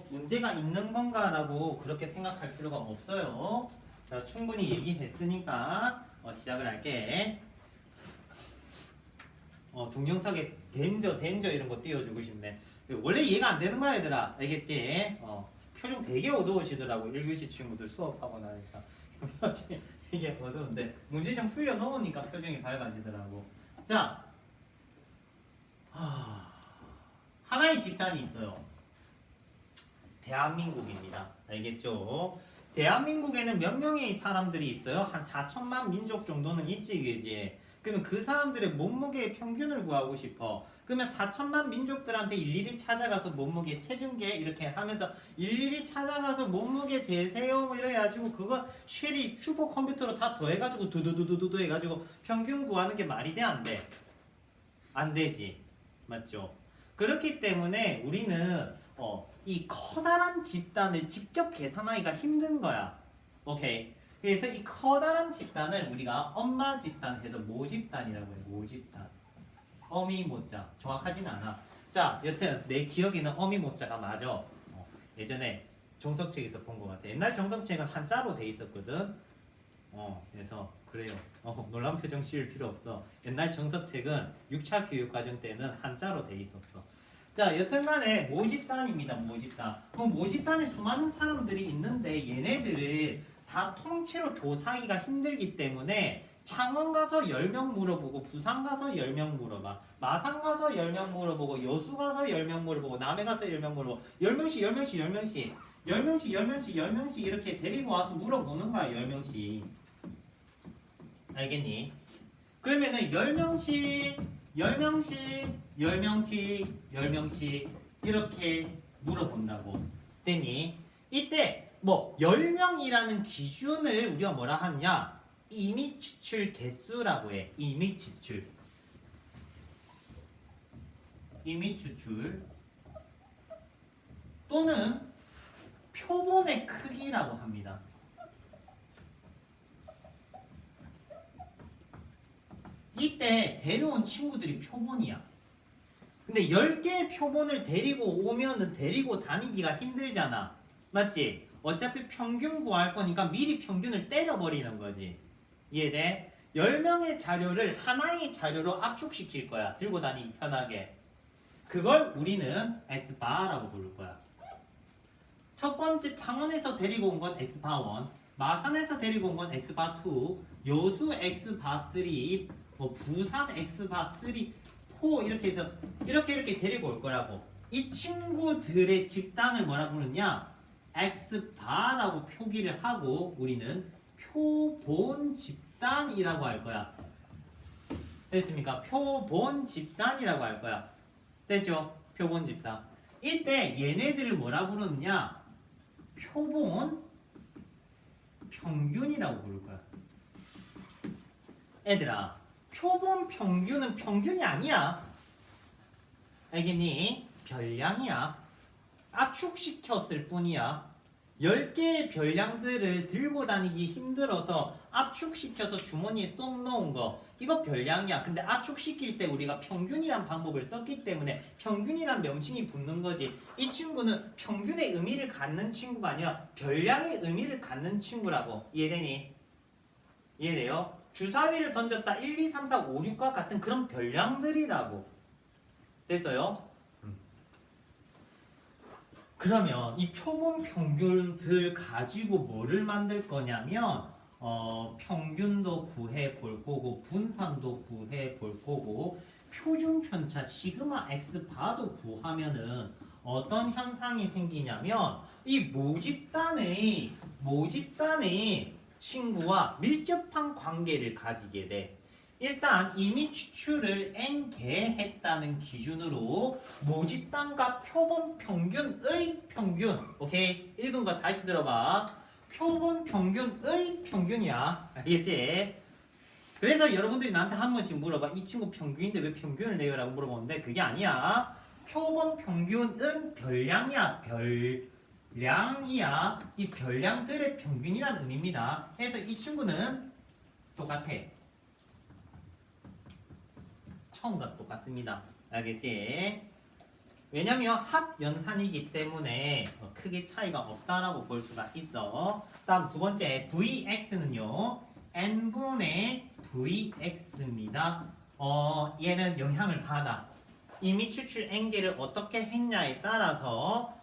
문제가 있는 건가라고 그렇게 생각할 필요가 없어요. 자, 충분히 얘기했으니까 시작을 할게. 동영상에 덴저 이런 거 띄워주고 싶네. 원래 이해가 안 되는 거야 얘들아. 알겠지? 표정 되게 어두우시더라고. 1교시 친구들 수업하고 나니까. 이게 어두운데 문제 좀 풀려 놓으니까 표정이 밝아지더라고. 자, 하나의 집단이 있어요. 대한민국입니다. 알겠죠? 대한민국에는 몇 명의 사람들이 있어요? 한 4천만 민족 정도는 있지, 그지? 그러면 그 사람들의 몸무게의 평균을 구하고 싶어. 그러면 4천만 민족들한테 일일이 찾아가서 몸무게 체중계 이렇게 하면서 일일이 찾아가서 몸무게 재세요 뭐 이래가지고 그거 쉘이 슈퍼컴퓨터로 다 더해가지고 두두두두두 해가지고 평균 구하는 게 말이 돼? 안 돼? 안 되지. 맞죠? 그렇기 때문에 우리는 이 커다란 집단을 직접 계산하기가 힘든 거야. 오케이. 그래서 이 커다란 집단을 우리가 엄마 집단 해서 모집단이라고 해요. 모집단. 어미 모자. 정확하진 않아. 자, 여튼 내 기억에는 어미 모자가 맞아. 예전에 정석책에서 본 것 같아. 옛날 정석책은 한자로 돼 있었거든. 그래서 그래요. 놀란 표정 씌울 필요 없어. 옛날 정석책은 6차 교육과정 때는 한자로 돼 있었어. 자, 여튼간에 모집단입니다. 모집단. 그럼 모집단에 수많은 사람들이 있는데 얘네들을 다 통째로 조사하기가 힘들기 때문에 창원 가서 10명 물어보고 부산 가서 10명 물어봐. 마산 가서 10명 물어보고 여수 가서 10명 물어보고 남해 가서 10명 물어보고 10명씩 10명씩 10명씩 10명씩 10명씩 10명씩 이렇게 데리고 와서 물어보는 거야. 10명씩. 알겠니? 그러면은 10명씩 10명씩 10명씩 10명씩 이렇게 물어본다고. 됐니? 이때 뭐 10명이라는 기준을 우리가 뭐라 하냐? 임의 추출 개수라고 해. 임의 추출. 임의 추출 또는 표본의 크기라고 합니다. 이때 데려온 친구들이 표본이야. 근데 10개의 표본을 데리고 오면은 데리고 다니기가 힘들잖아. 맞지? 어차피 평균 구할 거니까 미리 평균을 때려버리는 거지. 이해돼? 10명의 자료를 하나의 자료로 압축시킬 거야. 들고 다니기 편하게. 그걸 우리는 X바라고 부를 거야. 첫 번째 창원에서 데리고 온 건 X바1, 마산에서 데리고 온 건 X바2, 여수 X바3, 뭐 부산 X바3, 4 이렇게 해서 이렇게 데리고 올 거라고. 이 친구들의 집단을 뭐라 부르냐? X바라고 표기를 하고 우리는 표본 집단이라고 할 거야. 됐습니까? 표본 집단이라고 할 거야. 됐죠? 표본 집단. 이때 얘네들을 뭐라 부르느냐? 표본 평균이라고 부를 거야. 얘들아, 표본 평균은 평균이 아니야. 알겠니? 별량이야. 압축시켰을 뿐이야. 10개의 별량들을 들고 다니기 힘들어서 압축시켜서 주머니에 쏙 넣은 거, 이거 별량이야. 근데 압축시킬 때 우리가 평균이란 방법을 썼기 때문에 평균이란 명칭이 붙는 거지. 이 친구는 평균의 의미를 갖는 친구가 아니라 별량의 의미를 갖는 친구라고. 이해되니? 이해돼요? 주사위를 던졌다 1, 2, 3, 4, 5, 6과 같은 그런 별량들이라고. 됐어요? 그러면 이 표본 평균들 가지고 뭐를 만들 거냐면 평균도 구해 볼 거고 분산도 구해 볼 거고 표준 편차 시그마 x 바도 구하면은 어떤 현상이 생기냐면 이 모집단의 친구와 밀접한 관계를 가지게 돼. 일단 임의 추출을 n개 했다는 기준으로 모집단과 표본 평균의 평균, 오케이? 읽은 거 다시 들어봐. 표본 평균의 평균이야. 알겠지? 그래서 여러분들이 나한테 한 번씩 물어봐. 이 친구 평균인데 왜 평균을 내요? 라고 물어보는데 그게 아니야. 표본 평균은 별량이야. 별량이야. 이 별량들의 평균이라는 의미입니다. 그래서 이 친구는 똑같아. 처음과 똑같습니다. 알겠지? 왜냐면 합연산이기 때문에 크게 차이가 없다라고 볼 수가 있어. 다음 두 번째 Vx는요. n분의 Vx입니다. 얘는 영향을 받아. 임의 추출 n개를 어떻게 했냐에 따라서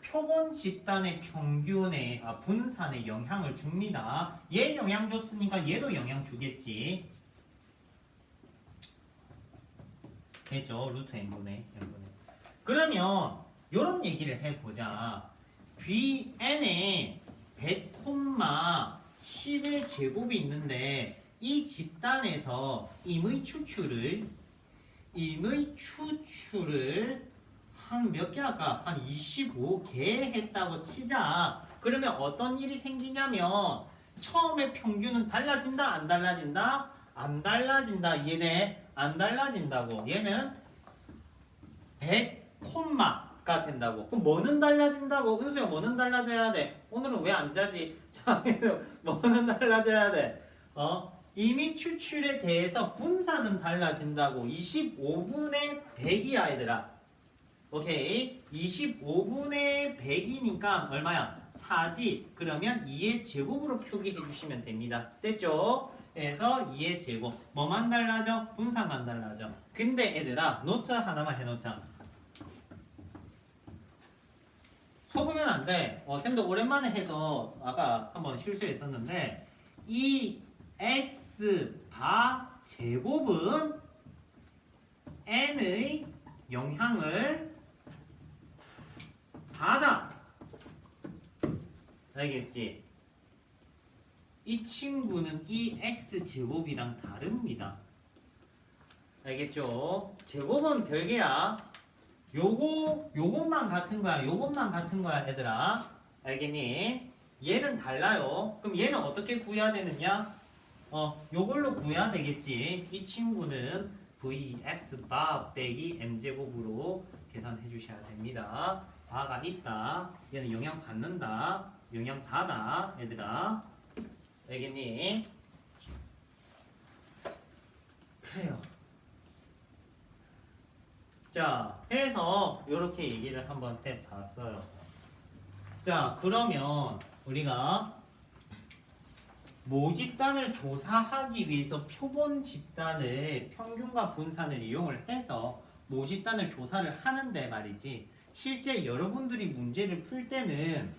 표본 집단의 평균에 분산에 영향을 줍니다. 얘 영향 줬으니까 얘도 영향 주겠지. 됐죠? 루트 n분의. 그러면 요런 얘기를 해보자. Bn에 100,10의 제곱이 있는데 이 집단에서 임의 추출을 한 몇 개 할까? 한 25개 했다고 치자. 그러면 어떤 일이 생기냐면 처음에 평균은 달라진다? 안 달라진다? 안 달라진다. 얘네 안 달라진다고. 얘는 100, 가 된다고. 그럼 뭐는 달라진다고? 은수야 뭐는 달라져야 돼? 오늘은 왜 안 자지? 자, 뭐는 달라져야 돼? 임의 추출에 대해서 분산은 달라진다고. 25분의 100이야 얘들아. 오케이. 25분의 100이니까 얼마야? 4지. 그러면 2의 제곱으로 표기해 주시면 됩니다. 됐죠? 그래서 2의 제곱. 뭐만 달라져? 분산만 달라져. 근데 얘들아 노트 하나만 해놓자. 속으면 안 돼. 쌤도 오랜만에 해서 아까 한번 실수했었는데 이 x 바 제곱은 n의 영향을 받아. 알겠지? 이 친구는 이 x 제곱이랑 다릅니다. 알겠죠? 제곱은 별개야. 요것만 같은 거야. 요것만 같은 거야, 얘들아. 알겠니? 얘는 달라요. 그럼 얘는 어떻게 구해야 되느냐? 요걸로 구해야 되겠지. 이 친구는 vx 바 빼기 m제곱으로 계산해 주셔야 됩니다. 바가 있다. 얘는 영향 받는다. 영향 받아, 얘들아. 알겠니? 그래요. 자, 해서 이렇게 얘기를 한번 해봤어요. 자, 그러면 우리가 모집단을 조사하기 위해서 표본 집단의 평균과 분산을 이용을 해서 모집단을 조사를 하는데 말이지. 실제 여러분들이 문제를 풀 때는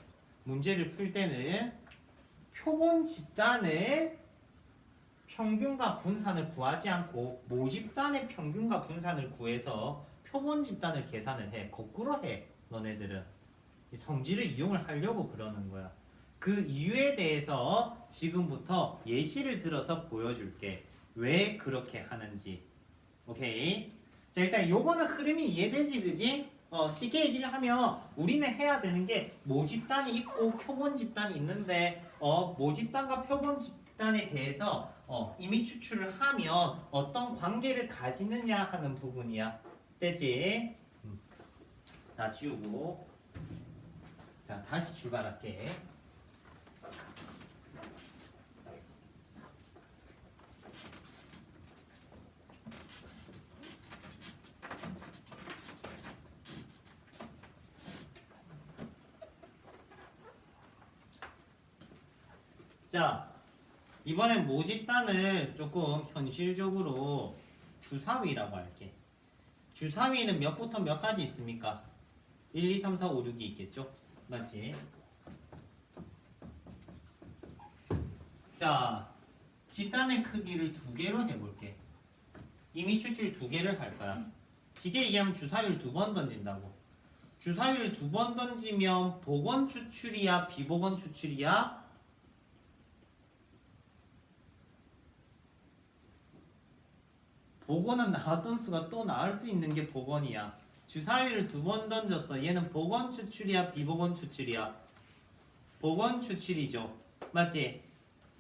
표본 집단의 평균과 분산을 구하지 않고 모집단의 평균과 분산을 구해서 표본 집단을 계산을 해. 거꾸로 해. 너네들은. 이 성질을 이용을 하려고 그러는 거야. 그 이유에 대해서 지금부터 예시를 들어서 보여줄게. 왜 그렇게 하는지. 오케이? 자, 일단 요거는 흐름이 이해되지, 그지? 쉽게 얘기를 하면 우리는 해야 되는 게 모집단이 있고 표본 집단이 있는데 모집단과 표본 집단에 대해서 임의 추출을 하면 어떤 관계를 가지느냐 하는 부분이야. 되지? 다 지우고 자 다시 출발할게. 자 이번엔 모집단을 조금 현실적으로 주사위라고 할게. 주사위는 몇부터 몇 가지 있습니까? 1, 2, 3, 4, 5, 6이 있겠죠? 맞지? 자, 집단의 크기를 두 개로 해볼게. 임의 추출 두 개를 할 거야. 쉽게 얘기하면 주사위를 두 번 던진다고. 주사위를 두 번 던지면 복원 추출이야, 비복원 추출이야? 복원은 나왔던 수가 또 나올 수 있는 게 복원이야. 주사위를 두 번 던졌어. 얘는 복원 추출이야, 비복원 추출이야? 복원 추출이죠. 맞지?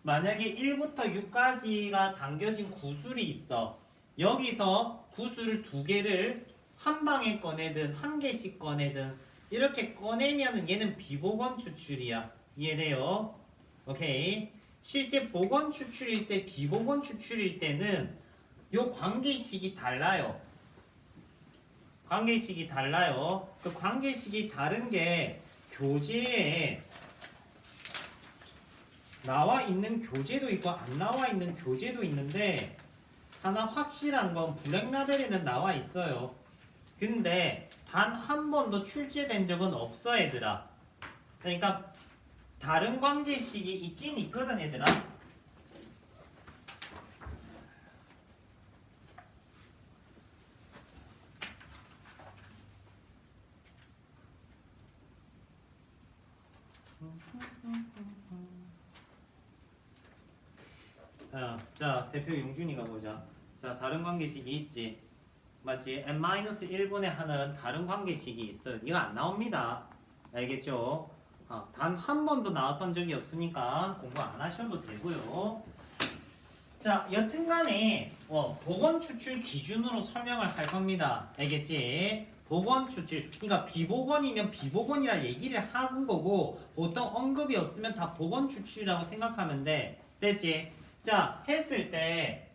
만약에 1부터 6까지가 당겨진 구술이 있어. 여기서 구술 두 개를 한 방에 꺼내든 한 개씩 꺼내든 이렇게 꺼내면은 얘는 비복원 추출이야. 이해돼요? 오케이. 실제 복원 추출일 때, 비복원 추출일 때는 요 관계식이 달라요. 관계식이 달라요. 그 관계식이 다른 게 교재에 나와 있는 교재도 있고 안 나와 있는 교재도 있는데 하나 확실한 건 블랙라벨에는 나와 있어요. 근데 단 한 번도 출제된 적은 없어 얘들아. 그러니까 다른 관계식이 있긴 있거든 얘들아. 자 대표 용준이가 보자. 자 다른 관계식이 있지. 맞지? n-1분의 하는 다른 관계식이 있어요. 이거 안 나옵니다. 알겠죠? 단 한 번도 나왔던 적이 없으니까 공부 안 하셔도 되고요. 자, 여튼간에 복원 추출 기준으로 설명을 할 겁니다. 알겠지? 복원 추출. 그러니까 비복원이면 비복원이라 얘기를 하는 거고 보통 언급이 없으면 다 복원 추출이라고 생각하면 돼. 됐지? 자, 했을 때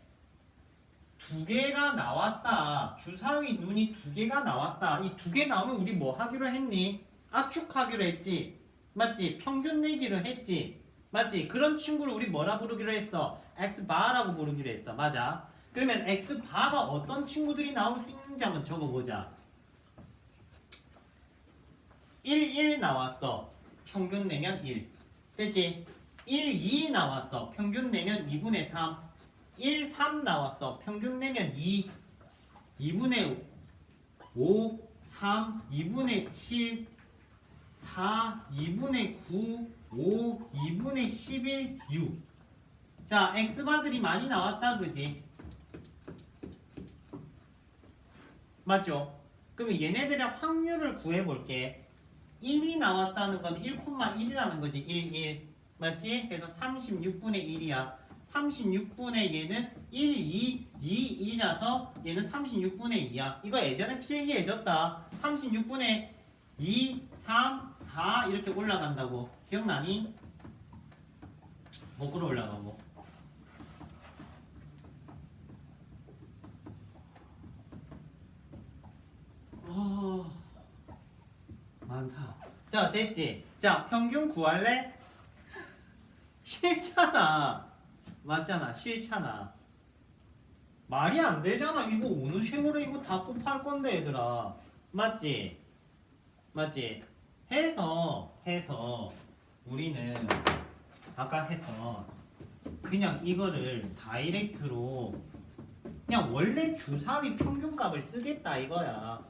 두 개가 나왔다. 주사위 눈이 두 개가 나왔다. 이 두 개 나오면 우리 뭐 하기로 했니? 압축하기로 했지. 맞지? 평균 내기로 했지. 맞지? 그런 친구를 우리 뭐라 부르기로 했어? X바라고 부르기로 했어. 맞아? 그러면 X바가 어떤 친구들이 나올 수 있는지 한번 적어보자. 1 나왔어. 평균 내면 1. 됐지? 2 나왔어. 평균 내면 2분의 3. 3 나왔어. 평균 내면 2분의 5, 3, 2분의 7, 4, 2분의 9, 5, 2분의 11, 6. 자, X바들이 많이 나왔다, 그지? 맞죠? 그러면 얘네들의 확률을 구해볼게. 1이 나왔다는 건 1,1이라는 거지, 1. 맞지? 그래서 36분의 1이야. 36분의 얘는 1, 2라서 얘는 36분의 2야. 이거 예전에 필기해줬다. 36분의 2, 3, 4 이렇게 올라간다고. 기억나니? 거꾸로 올라가고. 많다. 자, 됐지? 자, 평균 구할래? 싫잖아. 맞잖아. 싫잖아. 말이 안 되잖아. 이거 어느 셈으로 이거 다 곱할 건데 얘들아. 맞지? 맞지? 해서 우리는 아까 했던 그냥 이거를 다이렉트로 그냥 원래 주사위 평균값을 쓰겠다 이거야.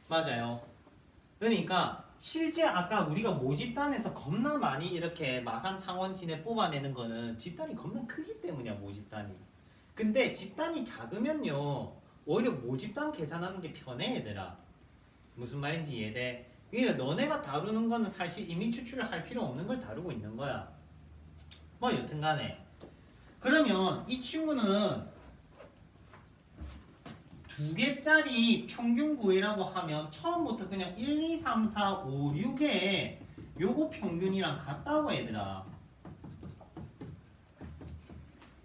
맞아요. 그러니까 실제 아까 우리가 모집단에서 겁나 많이 이렇게 마산 창원진에 뽑아내는 거는 집단이 겁나 크기 때문이야 모집단이. 근데 집단이 작으면요 오히려 모집단 계산하는 게 편해 얘들아. 무슨 말인지 이해돼? 그러니까 너네가 다루는 거는 사실 이미 추출을 할 필요 없는 걸 다루고 있는 거야. 뭐 여튼간에 그러면 이 친구는 두 개짜리 평균 구해라고 하면 처음부터 그냥 1, 2, 3, 4, 5, 6에 요거 평균이랑 같다고 얘들아.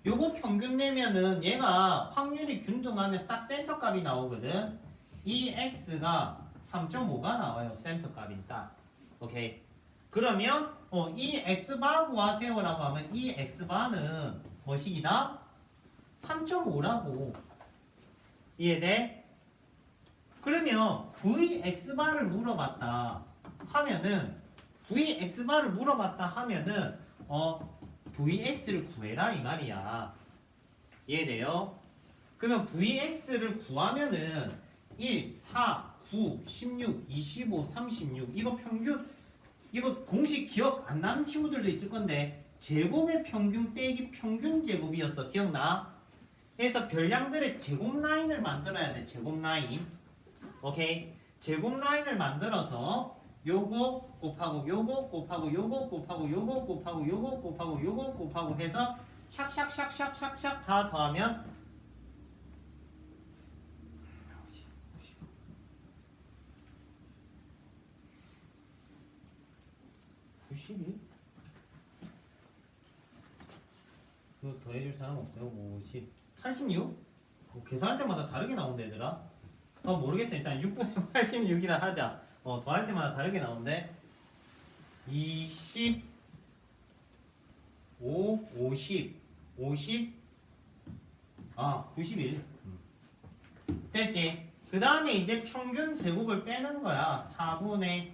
요거 평균 내면은 얘가 확률이 균등하면 딱 센터 값이 나오거든. 이 x가 3.5가 나와요. 센터 값이 딱. 오케이. 그러면 이 x바 구하세요라고 하면 이 x바는 뭐식이다? 3.5라고. 이해돼? 그러면 vx바를 물어봤다 하면은 vx를 구해라 이 말이야. 이해돼요? 그러면 vx를 구하면은 1, 4, 9, 16, 25, 36 이거 평균 이거 공식 기억 안 나는 친구들도 있을 건데 제곱의 평균 빼기 평균 제곱이었어. 기억나? 그래서 별량들의 제곱 라인을 만들어야 돼. 제곱 라인. 오케이? 제곱 라인을 만들어서 요거 곱하고 요거 곱하고 요거 곱하고 요거 곱하고 요거 곱하고 요거 곱하고 해서 샥샥샥샥샥샥 다 더하면 92? 그거 더해줄 사람 없어요? 50 86? 계산할 때마다 다르게 나온대 얘들아. 모르겠어. 일단 6분의 86이라 하자. 더할 때마다 다르게 나오는데 25 50 50 91 됐지? 그 다음에 이제 평균 제곱을 빼는 거야. 4분의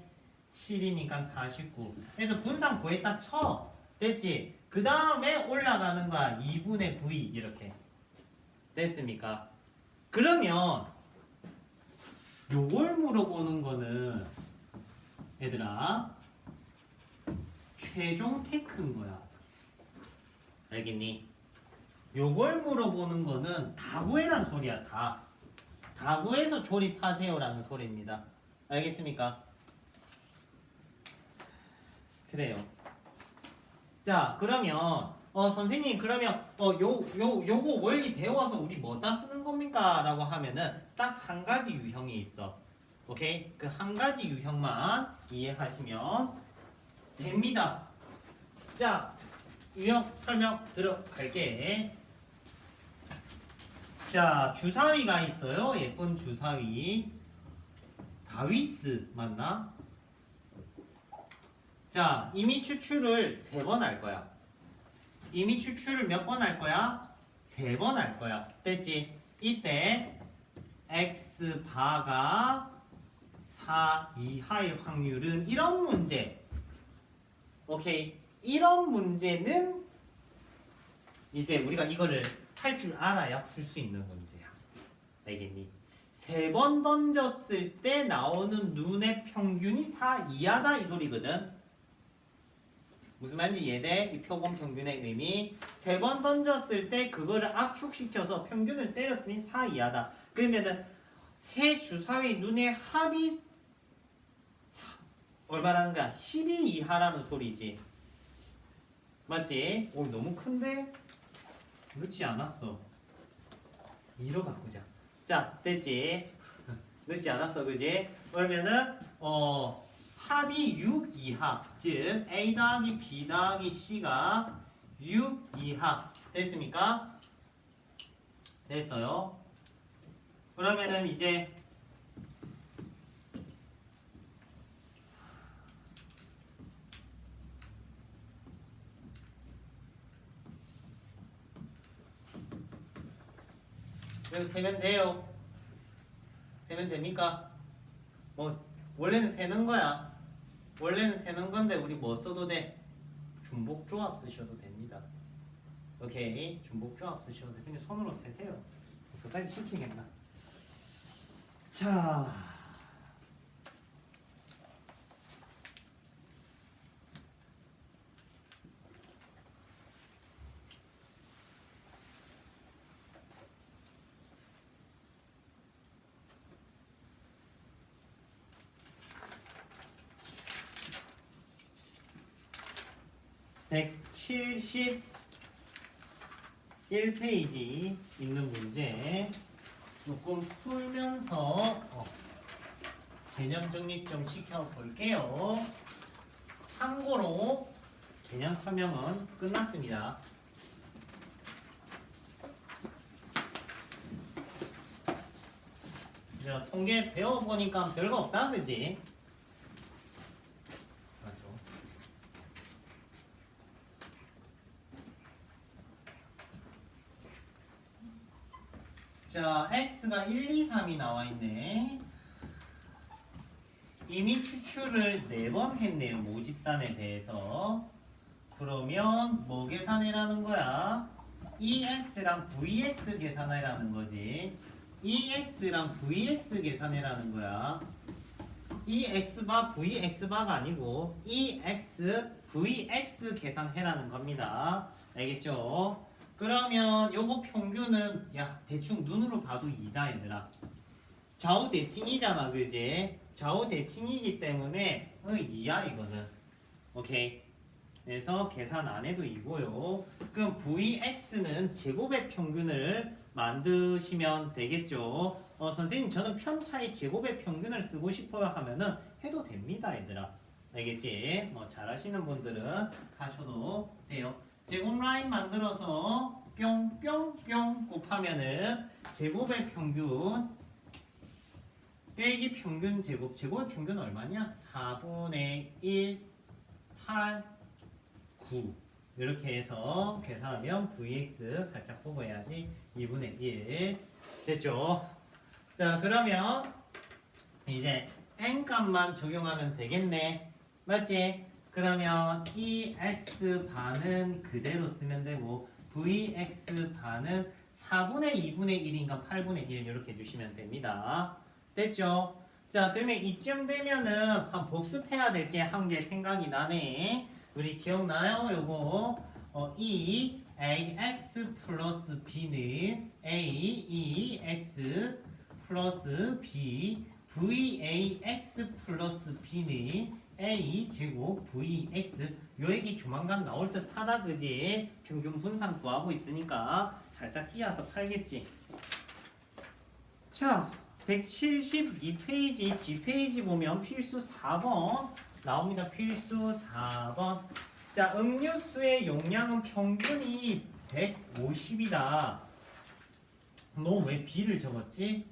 7이니까 49. 그래서 분산 구했다 쳐. 됐지? 그 다음에 올라가는 거야. 2분의 9이 이렇게. 됐습니까? 그러면 요걸 물어보는 거는 얘들아 최종 테크인 거야. 알겠니? 요걸 물어보는 거는 다 구해란 소리야. 다 구해서 조립하세요라는 소리입니다. 알겠습니까? 그래요. 자, 그러면 선생님 그러면 요거 원리 배워서 우리 뭐다 쓰는 겁니까? 라고 하면은 딱 한 가지 유형이 있어. 오케이? 그 한 가지 유형만 이해하시면 됩니다. 자, 유형 설명 들어갈게. 자, 주사위가 있어요. 예쁜 주사위. 다위스 맞나? 자, 이미 추출을 3번 할 거야. 이미 추출을 몇 번 할 거야? 3번 할 거야. 됐지? 이때 x바가 4 이하의 확률은 이런 문제. 오케이? 이런 문제는 이제 우리가 이거를 할 줄 알아야 풀 수 있는 문제야. 알겠니? 3번 던졌을 때 나오는 눈의 평균이 4 이하다 이 소리거든. 무슨 말인지 이해돼? 이 표본 평균의 의미. 3번 던졌을 때 그거를 압축시켜서 평균을 때렸더니 4 이하다. 그러면은 세 주사위 눈의 합이 얼마라는 거야? 12 이하라는 소리지. 맞지? 오, 너무 큰데? 늦지 않았어. 2로 바꾸자. 자, 됐지? 늦지 않았어, 그지? 그러면은 합이 6 이하, 즉 A 더하기 B 더하기 C가 6 이하 됐습니까? 됐어요. 그러면은 이제 여기 세면 돼요. 세면 됩니까? 뭐 원래는 세는 거야. 원래는 세는 건데 우리 뭐 써도 돼? 중복조합 쓰셔도 됩니다. 오케이, 중복조합 쓰셔도 돼. 그냥 손으로 세세요. 그까지 시키겠나? 자, (171페이지) 있는 문제 조금 풀면서 개념 정리 좀 시켜볼게요. 참고로 개념 설명은 끝났습니다. 자, 통계 배워보니까 별거 없다, 그지? 자, x가 1, 2, 3이 나와 있네. 이미 추출을 4번 했네요. 모집단에 대해서. 그러면 뭐 계산해라는 거야? EX랑 VX 계산해라는 거지. EX랑 VX 계산해라는 거야. EX바 VX바가 아니고 EX VX 계산해라는 겁니다. 알겠죠? 그러면 요거 평균은 야 대충 눈으로 봐도 2다 얘들아. 좌우 대칭이잖아, 그지? 좌우 대칭이기 때문에 2야 이거는. 오케이. 그래서 계산 안 해도 2고요. 그럼 VX는 제곱의 평균을 만드시면 되겠죠. 선생님 저는 편차의 제곱의 평균을 쓰고 싶어요 하면은 해도 됩니다, 얘들아. 알겠지? 뭐 잘하시는 분들은 하셔도 돼요. 제곱 라인 만들어서 뿅뿅뿅 곱하면은 제곱의 평균 빼기 평균 제곱. 제곱의 평균 얼마냐? 4분의 1, 8, 9 이렇게 해서 계산하면 VX 살짝 보고 해야지. 2분의 1 됐죠? 자, 그러면 이제 n 값만 적용하면 되겠네. 맞지? 그러면 이 x 반은 그대로 쓰면 되고 vx 반은 4분의 2분의 1인가 8분의 1 이렇게 해주시면 됩니다. 됐죠? 자, 그러면 이쯤 되면은 한 복습해야 될 게 한 개 생각이 나네. 우리 기억나요? 요거 이 ax 플러스 b는 aex 플러스 b vax 플러스 b는 a 제곱 vx 요 얘기 조만간 나올 듯 하다 그지? 평균 분산 구하고 있으니까 살짝 끼어서 팔겠지. 자, 172페이지 뒷페이지 보면 필수 4번 나옵니다. 필수 4번. 자, 음료수의 용량은 평균이 150이다. 너 왜 B를 적었지?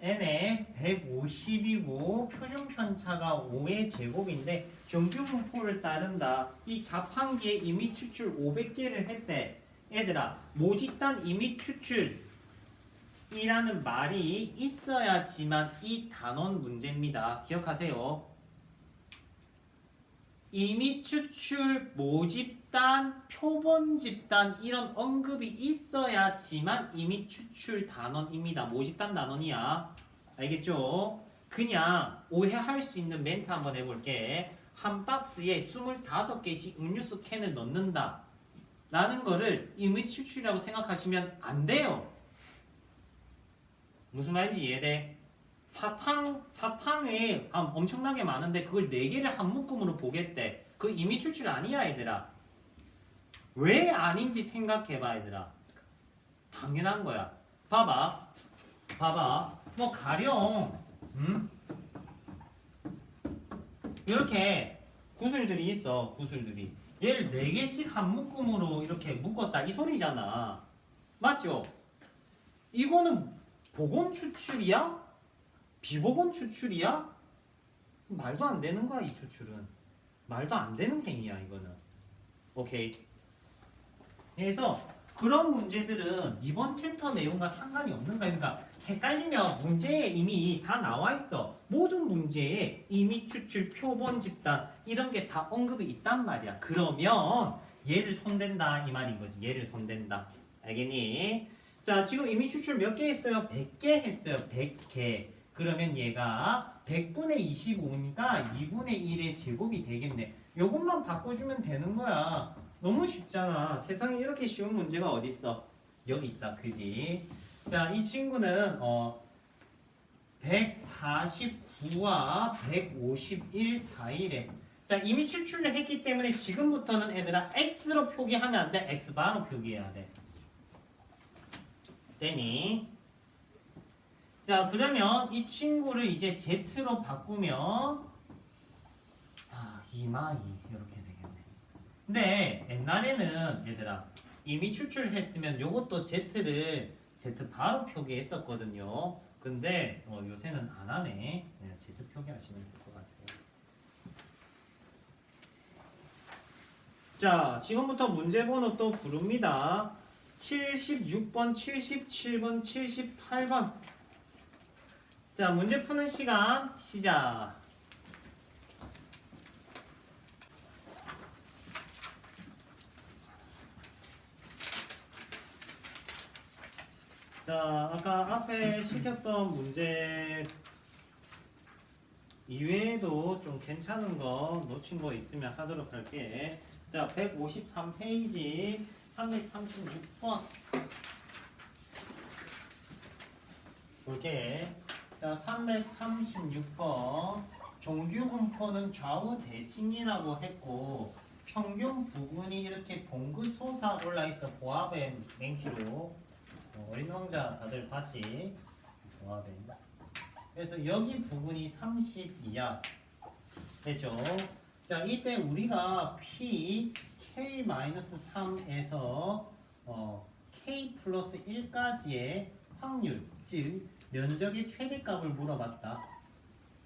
n에 150이고 표준 편차가 5의 제곱인데 정규 분포를 따른다. 이 자판기에 이미 추출 500개를 했대. 얘들아, 모집단 이미 추출이라는 말이 있어야지만 이 단원 문제입니다. 기억하세요. 이미 추출, 모집단, 표본 집단 이런 언급이 있어야지만 이미 추출 단원입니다. 모집단 단원이야. 알겠죠? 그냥 오해할 수 있는 멘트 한번 해볼게. 한 박스에 25개씩 음료수 캔을 넣는다 라는 거를 이미 추출이라고 생각하시면 안 돼요. 무슨 말인지 이해돼? 사탕에 엄청나게 많은데 그걸 4개를 한 묶음으로 보겠대. 그 이미 추출 아니야 얘들아. 왜 아닌지 생각해봐 얘들아. 당연한 거야. 봐봐 뭐 가령 이렇게 구슬들이 있어. 구슬들이 얘를 4개씩 한 묶음으로 이렇게 묶었다 이 소리잖아. 맞죠? 이거는 복원 추출이야? 비복원 추출이야? 말도 안 되는 거야 이 추출은. 말도 안 되는 행위야 이거는. 오케이. 그래서 그런 문제들은 이번 챕터 내용과 상관이 없는 거야. 그러니까 헷갈리면 문제에 이미 다 나와 있어. 모든 문제에 이미 추출, 표본 집단 이런 게 다 언급이 있단 말이야. 그러면 얘를 손댄다 이 말인 거지. 얘를 손댄다. 알겠니? 자, 지금 이미 추출 몇 개 했어요? 100개 했어요. 100개. 그러면 얘가 100분의 25니까 2분의 1의 제곱이 되겠네. 요것만 바꿔주면 되는 거야. 너무 쉽잖아. 세상에 이렇게 쉬운 문제가 어디 있어? 여기 있다. 그지? 자, 이 친구는 149와 151 사이래. 자, 이미 추출을 했기 때문에 지금부터는 얘들아 x로 표기하면 안 돼. x바로 표기해야 돼. 되니? 자, 그러면 이 친구를 이제 z로 바꾸면 이마이 이렇게 되겠네. 근데 옛날에는 얘들아 이미 추출했으면 요것도 z를 z 바로 표기했었거든요. 근데 요새는 안 하네. 네, z 표기하시면 될 것 같아요. 자, 지금부터 문제 번호 또 부릅니다. 76번, 77번, 78번. 자, 문제 푸는 시간 시작. 자, 아까 앞에 시켰던 문제 이외에도 좀 괜찮은 거 놓친 거 있으면 하도록 할게. 자, 153페이지 336번 볼게. 자, 336번 종규 분포는 좌우 대칭이라고 했고 평균 부분이 이렇게 봉긋 솟아 올라 있어. 보아뱀 맨키로 어린 왕자 다들 봤지? 보아뱀. 그래서 여기 부분이 32야. 됐죠? 자, 이때 우리가 P K-3에서 K 플러스 1까지의 확률, 즉 면적의 최대값을 물어봤다.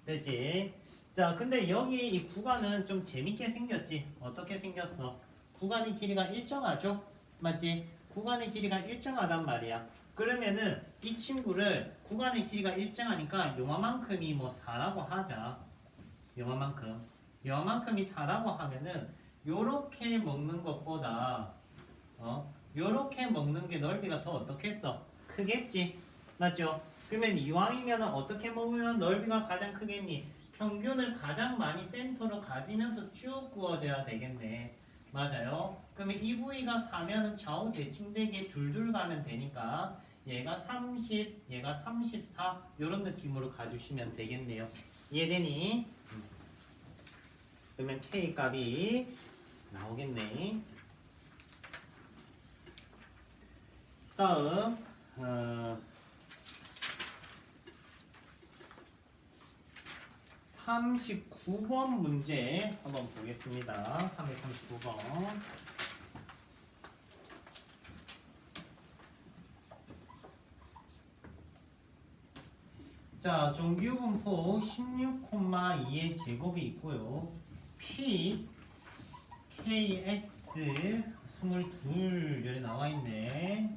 되지? 자, 근데 여기 이 구간은 좀 재밌게 생겼지? 어떻게 생겼어? 구간의 길이가 일정하죠? 맞지? 구간의 길이가 일정하단 말이야. 그러면은 이 친구를 구간의 길이가 일정하니까 요만큼이 뭐 4라고 하자. 요만큼이 4라고 하면은 요렇게 먹는 것보다 요렇게 먹는 게 넓이가 더 어떻겠어? 크겠지? 맞죠? 그러면 이왕이면 어떻게 먹으면 넓이가 가장 크겠니? 평균을 가장 많이 센터로 가지면서 쭉 구워져야 되겠네. 맞아요. 그러면 이 부위가 4면 좌우 대칭되게 둘둘 가면 되니까 얘가 30, 얘가 34 이런 느낌으로 가주시면 되겠네요. 이해되니? 그러면 K 값이 나오겠네. 다음 39번 문제 한번 보겠습니다. 339번. 자, 정규분포 16,2의 제곱이 있고요. P, KX 22 여기 나와 있네.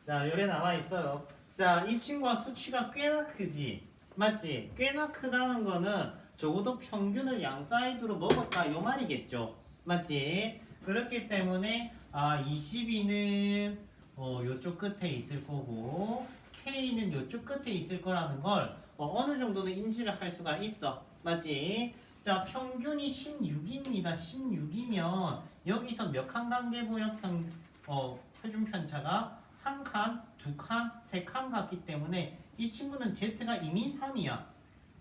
자, 요래 나와 있어요. 자, 이 친구가 수치가 꽤나 크지? 맞지? 꽤나 크다는 거는 적어도 평균을 양 사이드로 먹었다 요 말이겠죠? 맞지? 그렇기 때문에 22는 요쪽 끝에 있을 거고 K는 요쪽 끝에 있을 거라는 걸 어느 정도는 인지를 할 수가 있어. 맞지? 자, 평균이 16입니다. 16이면 여기서 몇 칸 관계 보여? 표준 편차가 한 칸, 두 칸, 세 칸 같기 때문에 이 친구는 Z가 이미 3이야.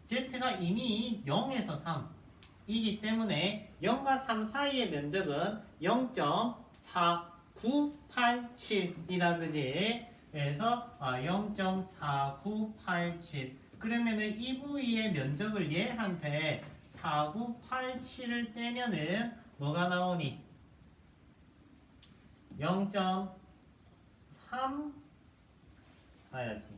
Z가 이미 0에서 3이기 때문에 0과 3 사이의 면적은 0.4987이다. 그지? 그래서 0.4987 그러면은 이 부위의 면적을 얘한테 4987을 빼면은 뭐가 나오니? 0.3 봐야지.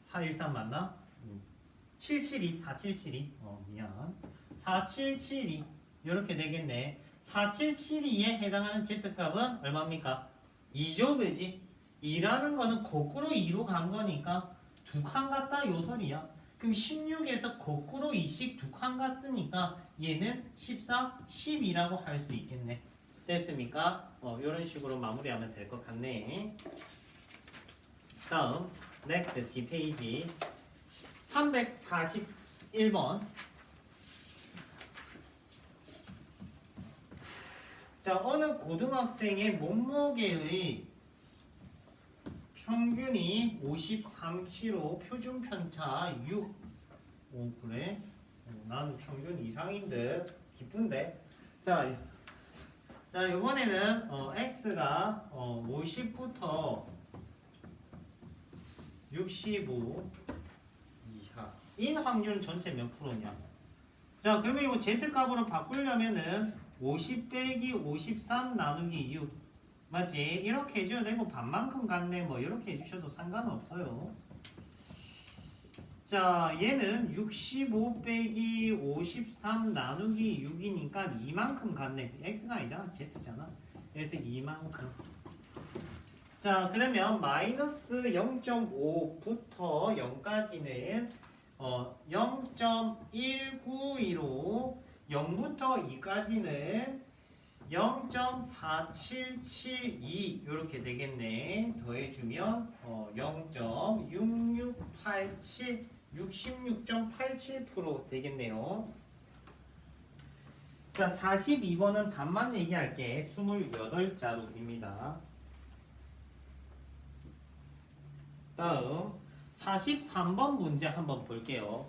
413 맞나? 4772 미안. 4772 이렇게 되겠네. 4772에 해당하는 Z값은 얼마입니까? 2죠, 그지? 2라는 거는 거꾸로 2로 간 거니까 두 칸 갔다 요 소리야. 그럼 16에서 거꾸로 2씩 두 칸 갔으니까 얘는 14, 12라고 할 수 있겠네. 됐습니까? 이런 식으로 마무리하면 될 것 같네. 다음 next 뒷페이지 341번. 자, 어느 고등학생의 몸무게의 평균이 53kg, 표준 편차 6. 오, 그래? 난 평균 이상인 듯. 기쁜데. 자, 이번에는 x가 50부터 65 이하. 인 확률은 전체 몇 프로냐? 자, 그러면 이거 z값으로 바꾸려면은 50 빼기 53 나누기 6 맞지? 이렇게 해줘도 되고 반만큼 갔네 뭐 이렇게 해주셔도 상관없어요. 자, 얘는 65 빼기 53 나누기 6이니까 이만큼 갔네. x가 아니잖아, z잖아. 그래서 이만큼. 자, 그러면 마이너스 0.5부터 0까지는 0.192로 0부터 2까지는 0.4772 이렇게 되겠네. 더해주면 0.6687 66.87% 되겠네요. 자, 42번은 답만 얘기할게. 28자루입니다. 다음 43번 문제 한번 볼게요.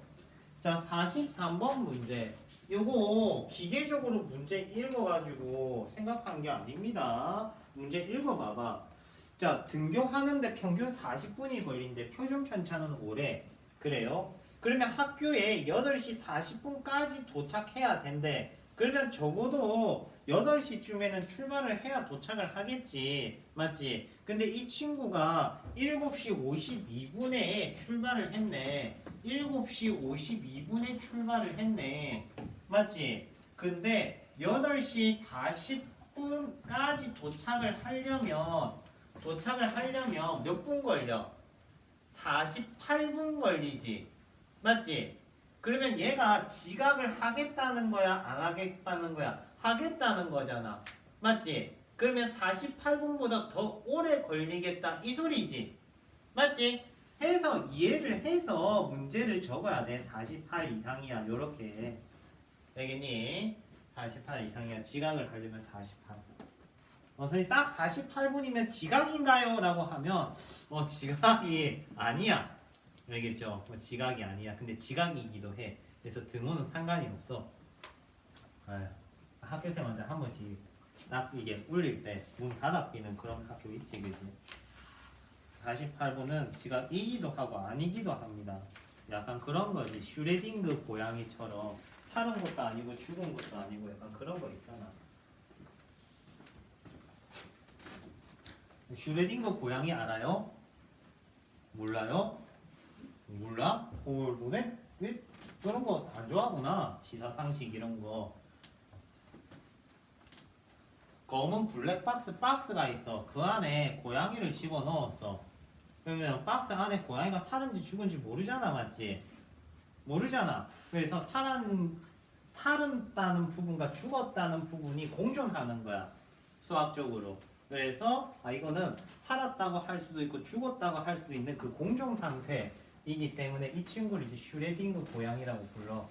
자, 43번 문제. 요거 기계적으로 문제 읽어가지고 생각한 게 아닙니다. 문제 읽어봐봐. 자, 등교하는데 평균 40분이 걸린대. 표준 편차는 5래. 그래요? 그러면 학교에 8시 40분까지 도착해야 된대. 그러면 적어도 8시쯤에는 출발을 해야 도착을 하겠지. 맞지? 근데 이 친구가 7시 52분에 출발을 했네. 7시 52분에 출발을 했네. 맞지? 근데 8시 40분까지 도착을 하려면 몇 분 걸려? 48분 걸리지. 맞지? 그러면 얘가 지각을 하겠다는 거야? 안 하겠다는 거야? 하겠다는 거잖아. 맞지? 그러면 48분보다 더 오래 걸리겠다 이 소리지. 맞지? 해서 이해를 해서 문제를 적어야 돼. 48 이상이야. 요렇게. 되겠니? 48 이상이야. 지각을 하려면 48. 선생님 딱 48분이면 지각인가요? 라고 하면 지각이 아니야. 알겠죠? 지각이 아니야. 근데 지각이기도 해. 그래서 등호는 상관이 없어. 학교생한테 한 번씩 딱 이게 울릴 때 문 닫아비는 그런 학교 있지, 그지? 48분은 지각이기도 하고 아니기도 합니다. 약간 그런 거지. 슈레딩그 고양이처럼 살은 것도 아니고 죽은 것도 아니고 약간 그런 거 있잖아. 슈레딩거 고양이 알아요? 몰라요? 몰라? 너네 왜 그런 거 안 좋아하구나. 시사상식 이런 거. 검은 박스가 있어. 그 안에 고양이를 집어넣었어. 그러면 박스 안에 고양이가 살은지 죽은지 모르잖아. 맞지? 모르잖아. 그래서 살았다는 부분과 죽었다는 부분이 공존하는 거야. 수학적으로. 그래서 이거는 살았다고 할 수도 있고 죽었다고 할 수도 있는 그 공존 상태이기 때문에 이 친구를 이제 슈레딩거 고양이라고 불러.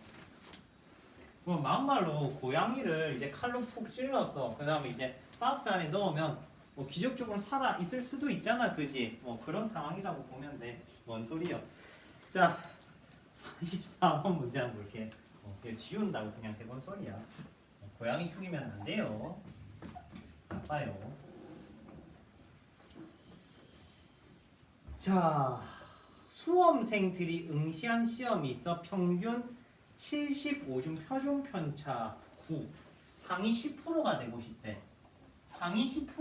그럼 막말로 고양이를 이제 칼로 푹 찔러서 그 다음에 이제 박스 안에 넣으면 기적적으로 살아 있을 수도 있잖아, 그지? 그런 상황이라고 보면 돼. 뭔 소리야? 자, 34번 문제 한번 볼게. 그냥 지운다고 그냥 해본 소리야. 고양이 죽이면 안 돼요. 나빠요. 자, 수험생들이 응시한 시험이 있어. 평균 75중 표준 편차 9. 상위 10%가 되고 싶대. 상위 10%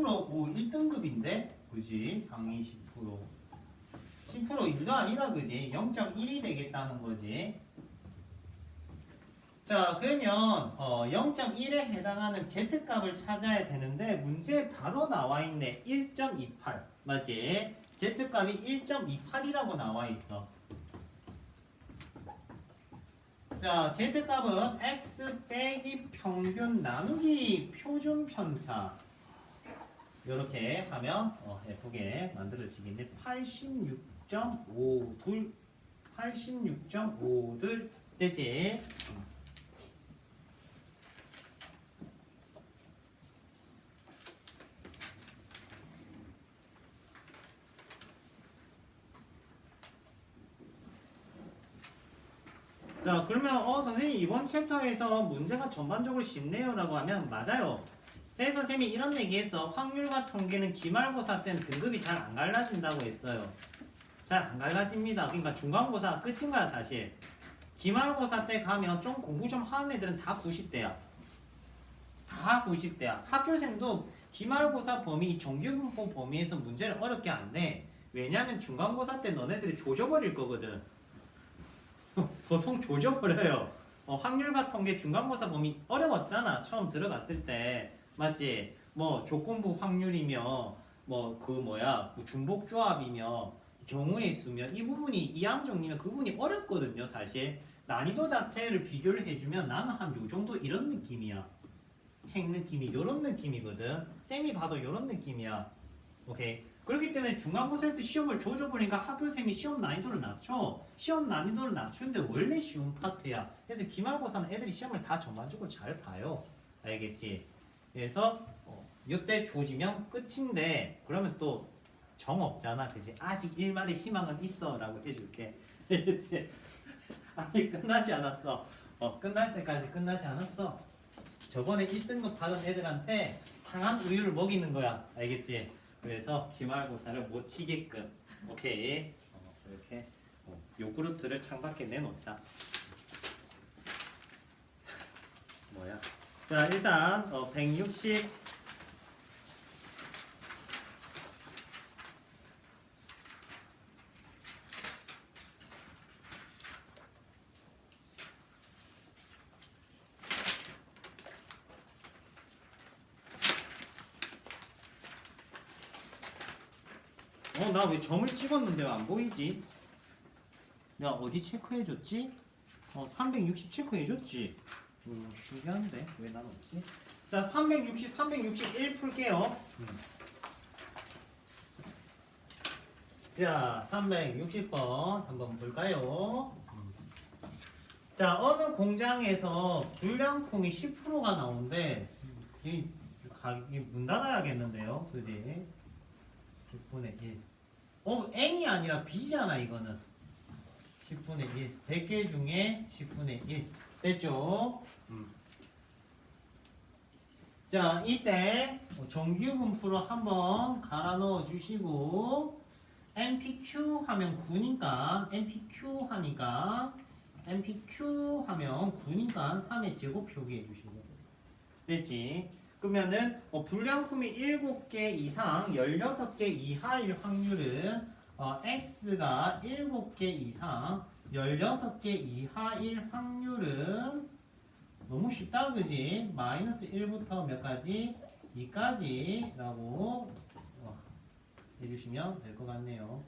1등급인데? 그지? 상위 10%. 10% 1도 아니다, 그지? 0.1이 되겠다는 거지. 자, 그러면 0.1에 해당하는 Z값을 찾아야 되는데 문제에 바로 나와 있네. 1.28. 맞지? Z값이 1.28이라고 나와 있어. 자, Z값은 X 빼기 평균 나누기 표준 편차. 이렇게 하면 예쁘게 만들어지겠네. 86.5둘 되지. 자, 그러면 선생님 이번 챕터에서 문제가 전반적으로 쉽네요 라고 하면 맞아요. 그래서 선생님이 이런 얘기했어. 확률과 통계는 기말고사 때는 등급이 잘 안 갈라진다고 했어요. 잘 안 갈라집니다. 그러니까 중간고사 끝인 거야 사실. 기말고사 때 가면 좀 공부 좀 하는 애들은 다 90대야. 다 90대야. 학교생도 기말고사 범위, 정규분포 범위에서 문제를 어렵게 안 내. 왜냐면 중간고사 때 너네들이 조져버릴 거거든. 보통 조져버려요. 확률과 통계 중간고사 범위 어려웠잖아. 처음 들어갔을 때. 맞지? 조건부 확률이며 중복조합이며 경우의 수며 이 부분이 이항정리면 그 부분이 어렵거든요. 사실 난이도 자체를 비교를 해주면 나는 한 요 정도 이런 느낌이야. 책 느낌이 요런 느낌이거든. 쌤이 봐도 요런 느낌이야. 오케이. 그렇기 때문에 중간고사에서 시험을 조져보니까 학교쌤이 시험 난이도를 낮춰. 시험 난이도를 낮추는데 원래 쉬운 파트야. 그래서 기말고사는 애들이 시험을 다 전반적으로 잘 봐요. 알겠지? 그래서 이때 조지면 끝인데 그러면 또 정 없잖아. 그지? 아직 일말의 희망은 있어 라고 해줄게. 알겠지? 아직 끝나지 않았어. 끝날 때까지 끝나지 않았어. 저번에 1등급 받은 애들한테 상한 우유를 먹이는 거야. 알겠지? 그래서 기말고사를 못 치게끔. 오케이. 이렇게 요구르트를 창밖에 내놓자. 뭐야? 자, 일단 160 160 나 왜 점을 찍었는데 왜 안 보이지? 내가 어디 체크해줬지? 360 체크해줬지? 신기한데 왜 난 없지? 자, 360, 361 풀게요. 자, 360번 한번 볼까요? 자, 어느 공장에서 불량품이 10%가 나오는데 이게 문 닫아야겠는데요, 그지? 10분의 1. N이 아니라 B잖아, 이거는. 10분의 1. 100개 중에 10분의 1. 됐죠? 자, 이때 정규 분포로 한번 갈아 넣어 주시고, NPQ 하면 9니까, NPQ 하니까, NPQ 하면 9니까 3의 제곱 표기해 주시고. 됐지? 그러면은 불량품이 7개 이상 16개 이하일 확률은 X가 7개 이상 16개 이하일 확률은 너무 쉽다 그지? 마이너스 1부터 몇 가지? 2까지 라고 해주시면 될 것 같네요.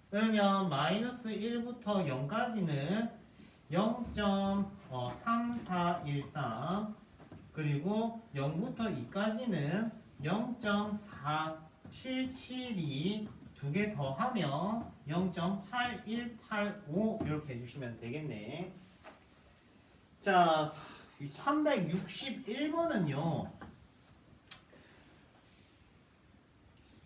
그러면 마이너스 1부터 0까지는 0.3413 그리고 0부터 2까지는 0.4772 두 개 더하면 0.8185 이렇게 해주시면 되겠네. 자, 361번은요.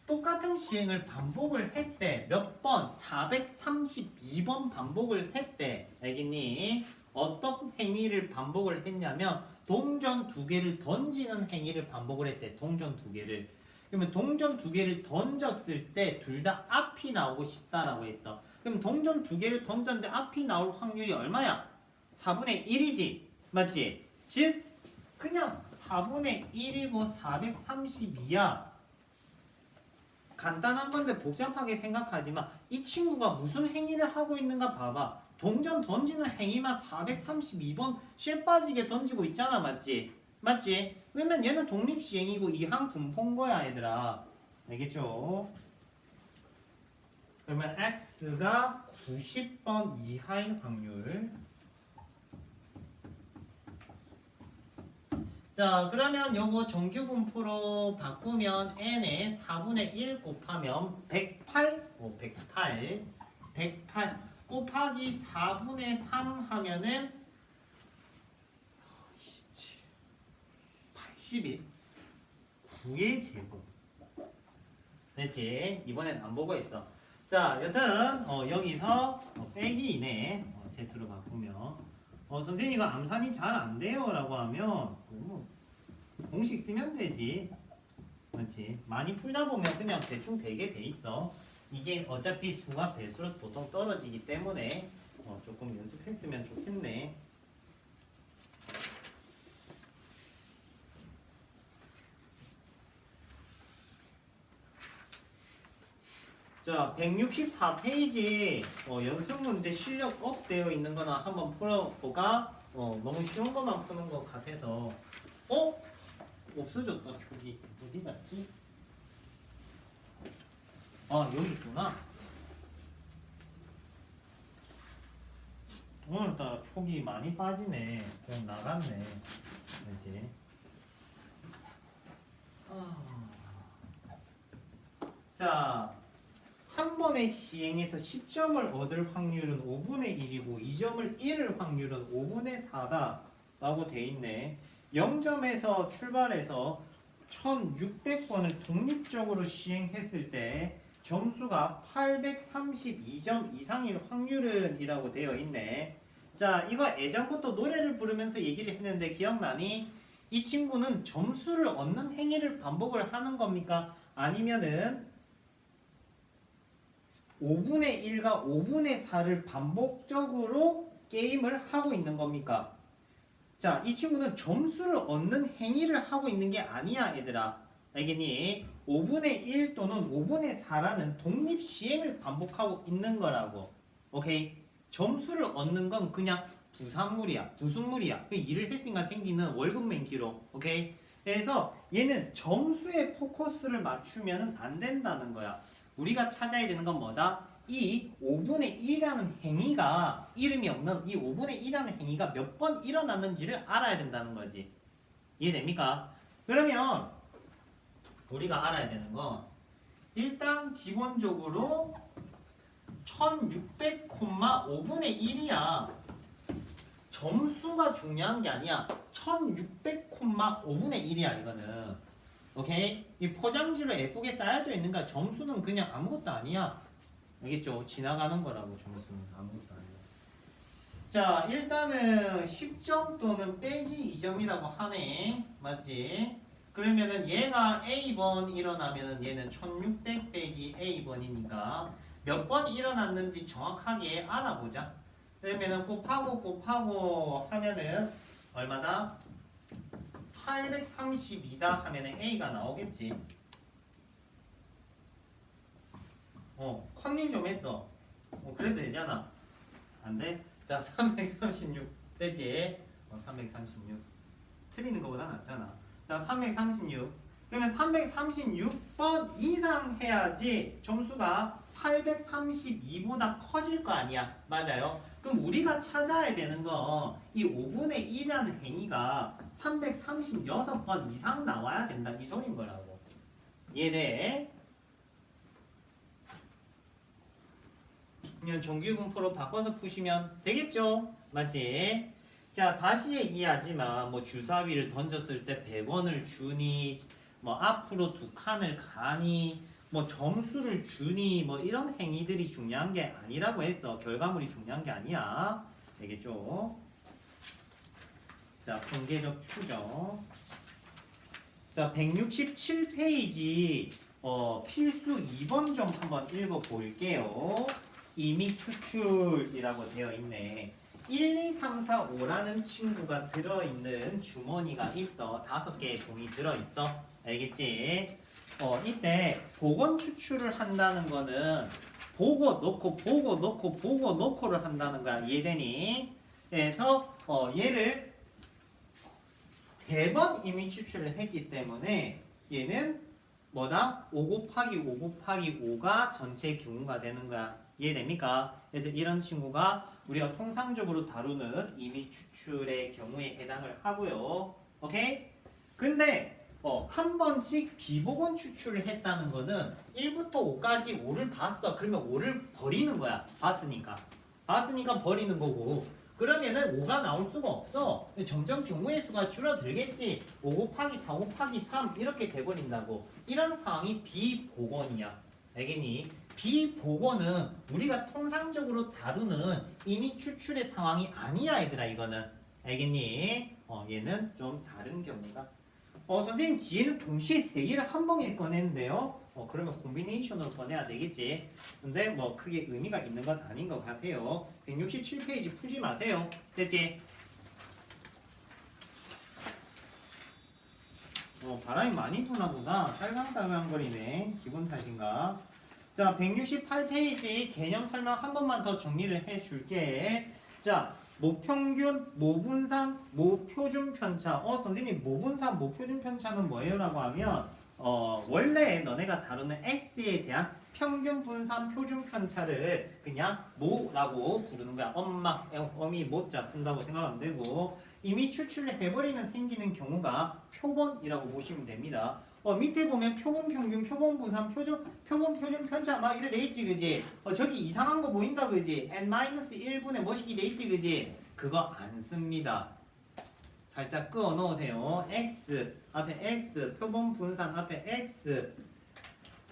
똑같은 시행을 반복을 했대. 몇 번? 432번 반복을 했대. 알겠니? 어떤 행위를 반복을 했냐면 동전 두 개를 던지는 행위를 반복을 했대. 동전 두 개를. 그러면 동전 두 개를 던졌을 때 둘 다 앞이 나오고 싶다라고 했어. 그럼 동전 두 개를 던졌는데 앞이 나올 확률이 얼마야? 4분의 1이지. 맞지? 즉 그냥 4분의 1이고 432야. 간단한 건데 복잡하게 생각하지 마. 이 친구가 무슨 행위를 하고 있는가 봐봐. 동전 던지는 행위만 432번 쇠 빠지게 던지고 있잖아. 맞지? 맞지? 왜냐면 얘는 독립시행이고 이항 분포인 거야 얘들아. 알겠죠? 그러면 X가 90번 이하인 확률. 자, 그러면 요거 정규 분포로 바꾸면 n에 4분의 1 곱하면 108, 108 곱하기 4분의 3 하면은 27, 81, 9의 제곱. 됐지? 이번엔 안 보고 있어. 자, 여튼 여기서 빼기이네. Z로 바꾸면 선생님 이거 암산이 잘 안 돼요 라고 하면 공식 쓰면 되지. 그렇지? 많이 풀다 보면 그냥 대충 되게 돼 있어. 이게 어차피 수가 배수로 보통 떨어지기 때문에 조금 연습했으면 좋겠네. 자, 164페이지 연습 문제 실력 업 되어 있는 거나 한번 풀어보가. 너무 쉬운 것만 푸는 것 같아서. 없어졌다. 촉이 어디 갔지? 여기 있구나. 오늘따라 촉이 많이 빠지네. 좀 나갔네. 그렇지? 자, 한 번의 시행에서 10점을 얻을 확률은 5분의 1이고 2점을 잃을 확률은 5분의 4다 라고 돼 있네. 0점에서 출발해서 1600번을 독립적으로 시행했을 때 점수가 832점 이상일 확률은 이라고 되어 있네. 자, 이거 예전부터 노래를 부르면서 얘기를 했는데 기억나니? 이 친구는 점수를 얻는 행위를 반복을 하는 겁니까? 아니면은 5분의 1과 5분의 4를 반복적으로 게임을 하고 있는 겁니까? 자, 이 친구는 점수를 얻는 행위를 하고 있는 게 아니야, 얘들아. 알겠니? 5분의 1 또는 5분의 4라는 독립 시행을 반복하고 있는 거라고. 오케이? 점수를 얻는 건 그냥 부산물이야. 부순물이야. 그 일을 했으니까 생기는 월급 맨키로. 오케이? 그래서 얘는 점수에 포커스를 맞추면 안 된다는 거야. 우리가 찾아야 되는 건 뭐다? 이 5분의 1이라는 행위가 이름이 없는 이 5분의 1이라는 행위가 몇 번 일어났는지를 알아야 된다는 거지. 이해됩니까? 그러면 우리가 알아야 되는 건 일단 기본적으로 1600,5분의 1이야. 점수가 중요한 게 아니야. 1600,5분의 1이야 이거는. 오케이? 이 포장지로 예쁘게 쌓여져 있는 거야. 점수는 그냥 아무것도 아니야. 알겠죠? 지나가는 거라고 점수는 아무것도 아니야. 자, 일단은 10점 또는 빼기 2점이라고 하네. 맞지? 그러면은 얘가 A번 일어나면은 얘는 1600 빼기 A번이니까 몇 번 일어났는지 정확하게 알아보자. 그러면은 곱하고 하면은 얼마다? 832다 하면은 A가 나오겠지. 컨닝 좀 했어. 그래도 되잖아. 안 돼? 자, 336 되지? 336. 틀리는 것보다 낫잖아. 자, 336. 그러면 336번 이상 해야지 점수가 832보다 커질 거 아니야. 맞아요? 그럼 우리가 찾아야 되는 건 이 5분의 1이라는 행위가 336번 이상 나와야 된다. 이 소린 거라고. 이해돼? 그냥 정규분포로 바꿔서 푸시면 되겠죠? 맞지? 자, 다시 얘기하지만 뭐 주사위를 던졌을 때 100원을 주니 뭐 앞으로 2칸을 가니 뭐 점수를 주니 뭐 이런 행위들이 중요한 게 아니라고 했어. 결과물이 중요한 게 아니야. 되겠죠? 자, 통계적 추정. 자, 167페이지 필수 2번 좀 한번 읽어볼게요. 이미 추출이라고 되어 있네. 1, 2, 3, 4, 5라는 친구가 들어있는 주머니가 있어. 5개의 봉이 들어있어. 알겠지? 이때 복원 추출을 한다는 거는 보고 놓고 보고 놓고 보고 놓고를 한다는 거야. 이해되니? 그래서 얘를 3번 이미 추출을 했기 때문에 얘는 뭐다? 5 곱하기 5 곱하기 5가 전체 경우가 되는 거야. 이해됩니까? 그래서 이런 친구가 우리가 통상적으로 다루는 이미 추출의 경우에 해당을 하고요. 오케이? 근데 한 번씩 비복원 추출을 했다는 거는 1부터 5까지 5를 봤어. 그러면 5를 버리는 거야. 봤으니까 버리는 거고. 그러면은 5가 나올 수가 없어. 점점 경우의 수가 줄어들겠지. 5 곱하기 4 곱하기 3 이렇게 돼버린다고. 이런 상황이 비복원이야. 알겠니? 비복원은 우리가 통상적으로 다루는 이미 추출의 상황이 아니야 얘들아. 이거는 알겠니? 얘는 좀 다른 경우다. 선생님 뒤에는 동시에 3개를 한 번에 꺼냈는데요. 그러면 콤비네이션으로 꺼내야 되겠지. 근데 뭐 크게 의미가 있는 건 아닌 것 같아요. 167페이지 푸지 마세요. 됐지? 바람이 많이 부나 보다. 살랑살랑거리네. 기분 탓인가? 자, 168페이지 개념 설명 한 번만 더 정리를 해줄게. 자, 모평균, 모분산, 모표준 편차. 선생님 모분산, 모표준 편차는 뭐예요? 라고 하면 원래 너네가 다루는 X에 대한 평균 분산 표준 편차를 그냥 모라고 부르는 거야. 엄마, 어미, 모자 쓴다고 생각하면 되고 이미 추출을 해버리면 생기는 경우가 표본이라고 보시면 됩니다. 밑에 보면 표본 평균, 표본 분산, 표본 표준 편차 막 이래 돼 있지, 그지? 저기 이상한 거 보인다, 그지? n-1분의 뭐식이 돼 있지, 그지? 그거 안 씁니다. 살짝 끄어 놓으세요. x 앞에 x, 표본 분산 앞에 x,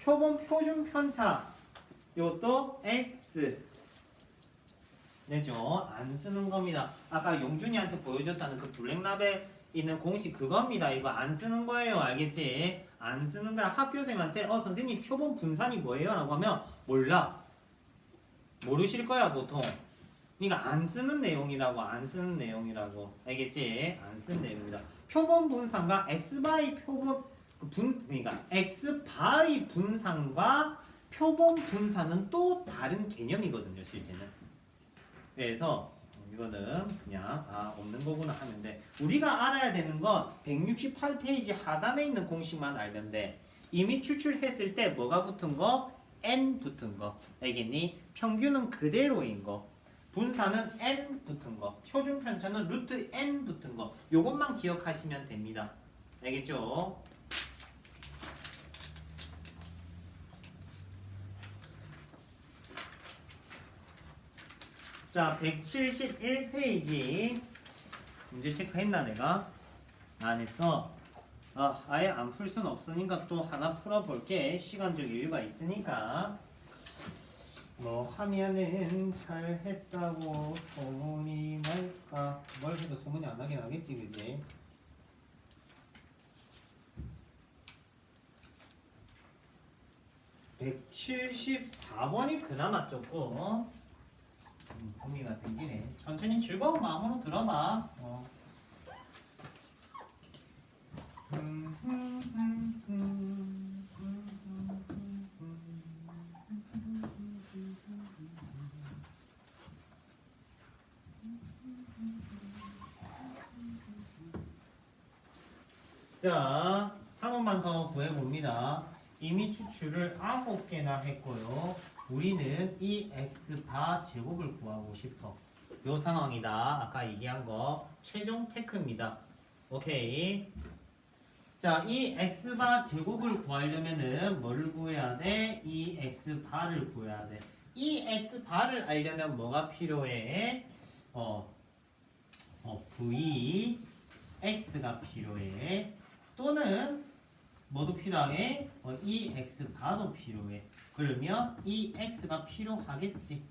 표본 표준 편차 이것도 x. 네죠? 안 쓰는 겁니다. 아까 용준이한테 보여줬다는 그 블랙랍에 있는 공식 그겁니다. 이거 안 쓰는 거예요. 알겠지? 안 쓰는 거야. 학교생한테 선생님 표본 분산이 뭐예요? 라고 하면 몰라. 모르실 거야 보통. 그러니까 안 쓰는 내용이라고. 안 쓰는 내용이라고. 알겠지? 안 쓰는 내용입니다. 표본 분산과 x바이 표본 그러니까 x바이 분산과 표본 분산은 또 다른 개념이거든요. 실제는. 그래서 이거는 그냥 없는 거구나 하면 돼. 우리가 알아야 되는 건 168페이지 하단에 있는 공식만 알면 돼. 이미 추출했을 때 뭐가 붙은 거? n 붙은 거. 알겠니? 평균은 그대로인 거. 분산은 n 붙은 거. 표준 편차는 루트 n 붙은 거. 요것만 기억하시면 됩니다. 알겠죠? 자, 171페이지 문제 체크했나 내가? 안 했어. 아예 안 풀 순 없으니까 또 하나 풀어볼게. 시간적 여유가 있으니까. 뭐 하면은 잘했다고 소문이 날까? 뭘 해도 소문이 안 나긴 하겠지, 그지? (174번이) 그나마 조금 흥미가 생기네. 천천히 즐거운 마음으로 들어봐. 자, 한 번만 더 구해봅니다. 이미 추출을 9개나 했고요. 우리는 이 x바 제곱을 구하고 싶어. 요 상황이다. 아까 얘기한 거 최종 테크입니다. 오케이. 자, 이 x바 제곱을 구하려면은 뭐를 구해야 돼? 이 x바를 구해야 돼. 이 x바를 알려면 뭐가 필요해? v x가 필요해. 또는 뭐도 필요해? 이 x바도 필요해. 그러면 이 x가 필요하겠지.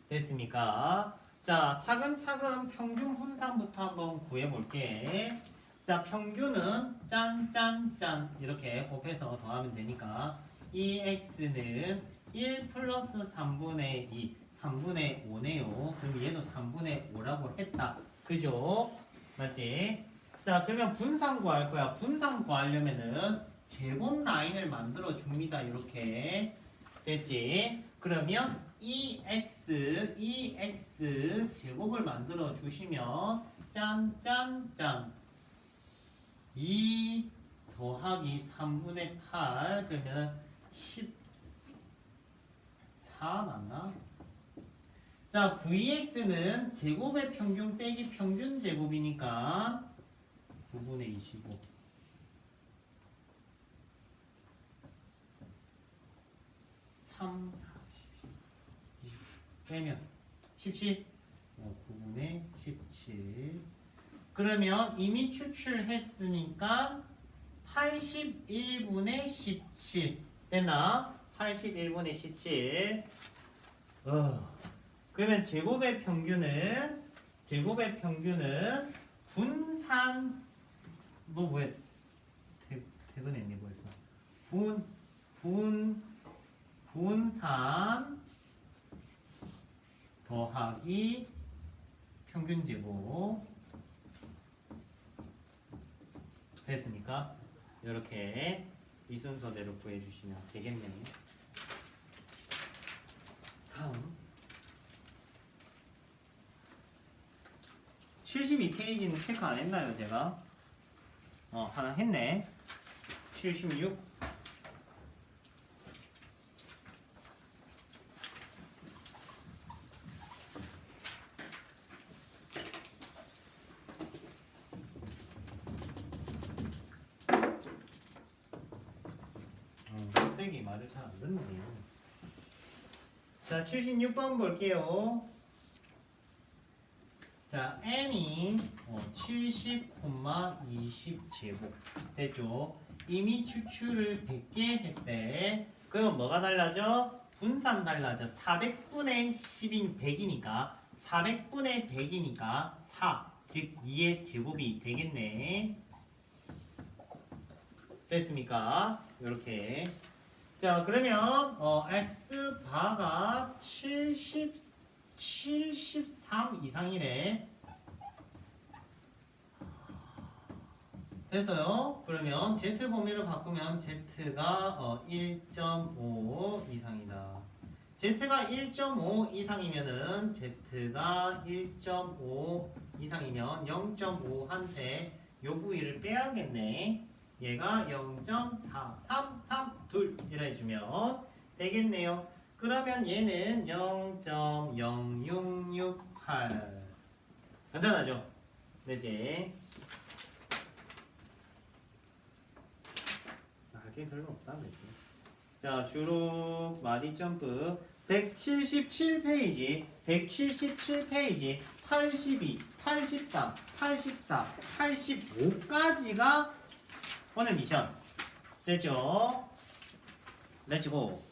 됐습니까? 자, 차근차근 평균 분산부터 한번 구해볼게. 자, 평균은 짠짠짠 이렇게 곱해서 더하면 되니까 이 x는 1 플러스 3분의 2, 3분의 5네요. 그럼 얘도 3분의 5라고 했다. 그죠? 맞지? 자, 그러면 분산 구할 거야. 분산 구하려면은 제곱 라인을 만들어 줍니다. 이렇게. 됐지? 그러면 이 x 제곱을 만들어 주시면 짠짠짠 2 더하기 3분의 8 그러면 14 맞나? 자, vx는 제곱의 평균 빼기 평균 제곱이니까 9분의 25 3, 4, 10 빼면 17 9분의 17 그러면 이미 추출했으니까 81분의 17 됐나? 81분의 17 그러면 제곱의 평균은 분산 너 왜 퇴근했니 벌써? 분산 더하기 평균 제곱 됐습니까? 이렇게 이 순서대로 구해주시면 되겠네요. 다음 72페이지는 체크 안 했나요, 제가? 하나 했네. 76. 흑색이 말을 잘 안 듣네요. 자, 76번 볼게요. 자, n이 70,20제곱 됐죠? 이미 추출을 100개 했대. 그럼 뭐가 달라져? 분산 달라져. 400분의 10인 100이니까 400분의 100이니까 4, 즉 2의 제곱이 되겠네. 됐습니까? 이렇게. 자, 그러면 x바가 73 이상이래. 됐어요? 그러면 z 범위를 바꾸면 z가 1.5 이상이다. Z가 1.5 이상이면은 Z가 1.5 이상이면 0.5한테 요 부위를 빼야겠네. 얘가 0.4332 이라 해주면 되겠네요. 그러면 얘는 0.0668 간단하죠? 네지? 게 별로 없다 그지? 자 주로 마디 점프 177페이지 177페이지 82, 83, 84, 85까지가 오늘 미션 됐죠? 렛츠고